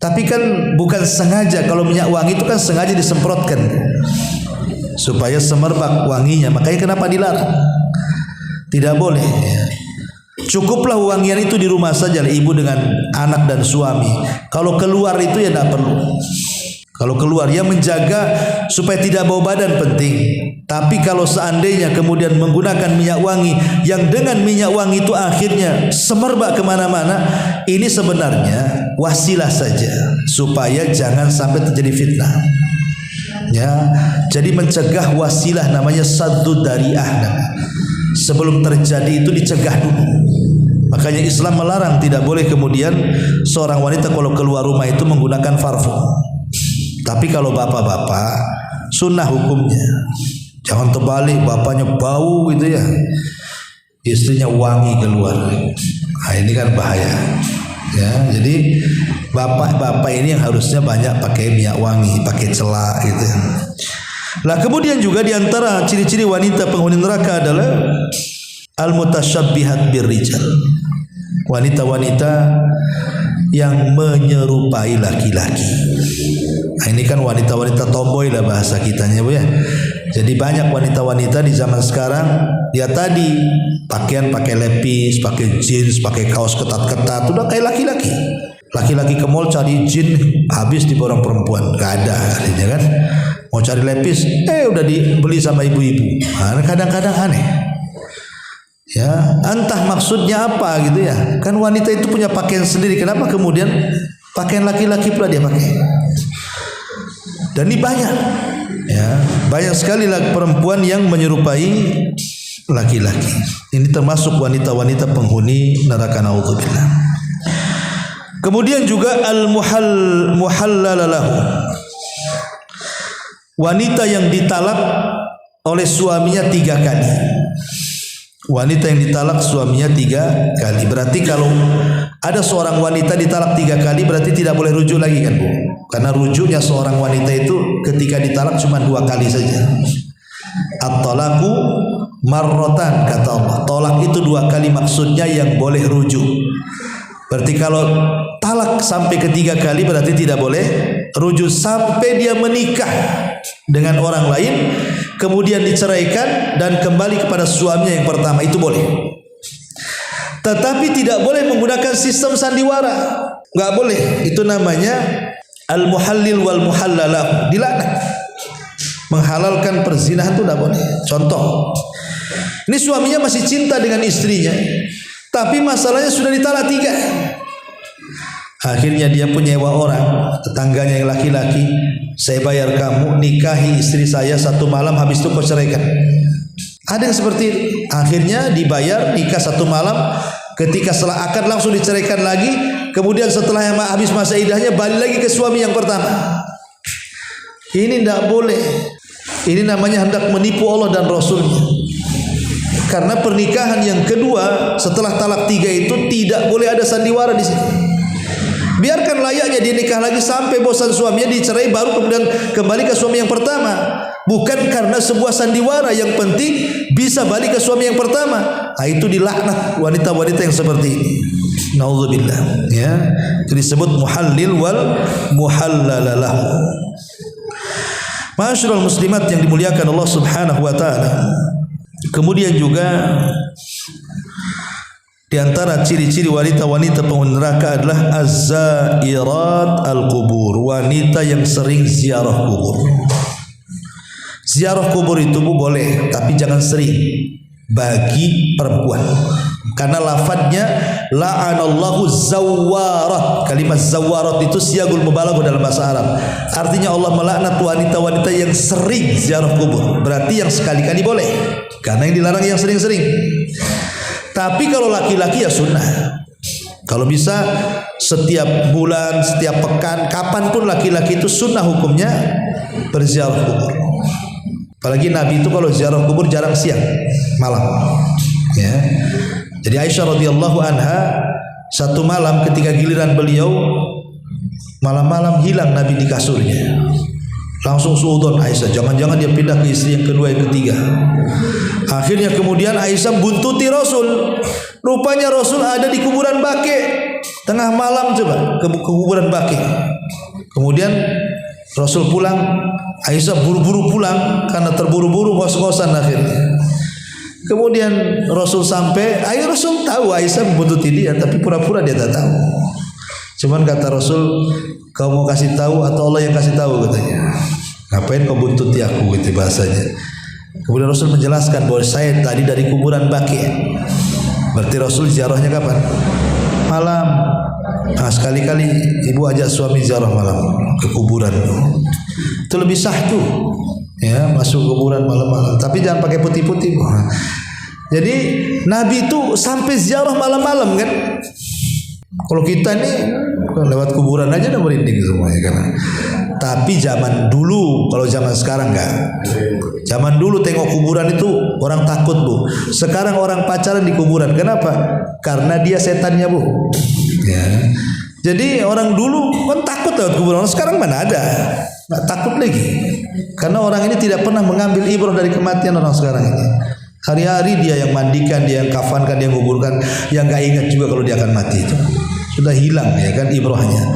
Tapi kan bukan sengaja. Kalau minyak wangi itu kan sengaja disemprotkan supaya semerbak wanginya. Makanya kenapa dilarang? Tidak boleh. Cukuplah wangian itu di rumah saja, ibu dengan anak dan suami. Kalau keluar itu ya tidak perlu. Kalau keluar yang menjaga supaya tidak bau badan penting. Tapi kalau seandainya kemudian menggunakan minyak wangi yang dengan minyak wangi itu akhirnya semerbak kemana-mana, ini sebenarnya wasilah saja supaya jangan sampai terjadi fitnah. Ya, jadi mencegah wasilah namanya saddud dari'ah. Sebelum terjadi itu dicegah dulu. Makanya Islam melarang, tidak boleh kemudian seorang wanita kalau keluar rumah itu menggunakan parfum. Tapi kalau bapak-bapak, sunnah hukumnya. Jangan terbalik, bapaknya bau gitu ya, istrinya wangi keluar. Nah, ini kan bahaya. Ya, jadi bapak-bapak ini yang harusnya banyak pakai minyak wangi, pakai celak gitu. Lah kemudian juga diantara ciri-ciri wanita penghuni neraka adalah al-mutasyabbihat birrijal. Wanita-wanita yang menyerupai laki-laki. Nah, ini kan wanita-wanita tomboy lah bahasa kitanya, Bu ya. Jadi banyak wanita-wanita di zaman sekarang, ya tadi pakaian pakai lepis, pakai jeans, pakai kaos ketat-ketat, udah kayak laki-laki. Laki-laki ke mall cari jeans, habis di borong perempuan, gak ada artinya kan. Mau cari lepis, udah dibeli sama ibu-ibu. Nah, kadang-kadang aneh. Ya, entah maksudnya apa gitu ya. Kan wanita itu punya pakaian sendiri, kenapa kemudian pakaian laki-laki pula dia pakai? Dan ini banyak. Ya, banyak sekali perempuan yang menyerupai laki-laki. Ini termasuk wanita-wanita penghuni neraka, naudzubillah. Kemudian juga al-muhallalalahu. Wanita yang ditalak oleh suaminya 3 kali. Wanita yang ditalak suaminya 3 kali. Berarti kalau ada seorang wanita ditalak 3 kali berarti tidak boleh rujuk lagi kan, Bu? Karena rujuknya seorang wanita itu ketika ditalak cuma 2 kali saja. At-talaqu marratan, kata Allah. Tolak itu 2 kali maksudnya yang boleh rujuk. Berarti kalau talak sampai ke 3 kali berarti tidak boleh rujuk sampai dia menikah dengan orang lain, kemudian diceraikan dan kembali kepada suaminya yang pertama, itu boleh. Tetapi tidak boleh menggunakan sistem sandiwara, nggak boleh. Itu namanya al-muhallil wal muhallalah, dilaknat. Menghalalkan perzinahan itu tidak boleh. Contoh, ini suaminya masih cinta dengan istrinya, tapi masalahnya sudah ditalak 3. Akhirnya dia pun nyewa orang, tetangganya yang laki-laki, saya bayar kamu nikahi istri saya 1 malam, habis itu kau ceraikan. Ada yang seperti itu. Akhirnya dibayar nikah 1 malam, ketika setelah akad langsung diceraikan lagi, kemudian setelah yang habis masa iddahnya balik lagi ke suami yang pertama. Ini tidak boleh. Ini namanya hendak menipu Allah dan Rasulnya. Karena pernikahan yang kedua setelah talak 3 itu tidak boleh ada sandiwara di sini. Biarkan layaknya dia nikah lagi sampai bosan suaminya, dicerai, baru kemudian kembali ke suami yang pertama. Bukan karena sebuah sandiwara, yang penting bisa balik ke suami yang pertama. Nah, itu dilaknat wanita-wanita yang seperti ini. Nauzubillah. Ya, itu disebut muhallil wal muhallalalah. Ma'asyiral muslimat yang dimuliakan Allah Subhanahu wa taala. Kemudian juga di antara ciri-ciri wanita-wanita penghuni neraka adalah az-zairat al-qubur, wanita yang sering ziarah kubur. Ziarah kubur itu boleh, tapi jangan sering bagi perempuan. Karena lafadznya la'anallahu zawwarat. Kalimat zawwarat itu siyagul mubalaghah dalam bahasa Arab. Artinya Allah melaknat wanita-wanita yang sering ziarah kubur. Berarti yang sekali-kali boleh, karena yang dilarang yang sering-sering. Tapi kalau laki-laki ya sunnah. Kalau bisa setiap bulan, setiap pekan, kapanpun laki-laki itu sunnah hukumnya berziarah kubur. Apalagi Nabi itu kalau ziarah kubur jarang siang, malam. Ya. Jadi Aisyah radhiyallahu anha, satu malam ketika giliran beliau, malam-malam hilang Nabi di kasurnya. Langsung suudzon Aisyah, jangan-jangan dia pindah ke istri yang kedua, yang ketiga. Akhirnya kemudian Aisyah buntuti Rasul. Rupanya Rasul ada di kuburan Baqi. Tengah malam coba ke kuburan Baqi. Kemudian Rasul pulang, Aisyah buru-buru pulang karena terburu-buru, ngos-ngosan akhirnya. Kemudian Rasul sampai, Rasul tahu Aisyah membuntuti dia, tapi pura-pura dia tak tahu. Cuman kata Rasul, kau mau kasih tahu atau Allah yang kasih tahu katanya. Ngapain kau buntuti aku gitu bahasanya. Kemudian Rasul menjelaskan bahwa saya tadi dari kuburan Baqi'. Berarti Rasul ziarahnya kapan? Malam. Nah, sekali-kali ibu ajak suami ziarah malam ke kuburan. Itu lebih sah tuh. Ya, masuk kuburan malam-malam. Tapi jangan pakai putih-putih. Jadi Nabi itu sampai ziarah malam-malam kan. Kalau kita ini lewat kuburan aja udah merinding semuanya kan. Tapi zaman dulu, kalau zaman sekarang enggak. Zaman dulu tengok kuburan itu orang takut bu. Sekarang orang pacaran di kuburan. Kenapa? Karena dia setannya bu. Ya. Jadi orang dulu kan takut lewat kuburan. Sekarang mana ada? Nggak takut lagi. Karena orang ini tidak pernah mengambil ibrah dari kematian orang sekarang ini. Hari-hari dia yang mandikan, dia yang kafankan, dia yang kuburkan, yang nggak ingat juga kalau dia akan mati itu. Sudah hilang ya kan ibrahnya.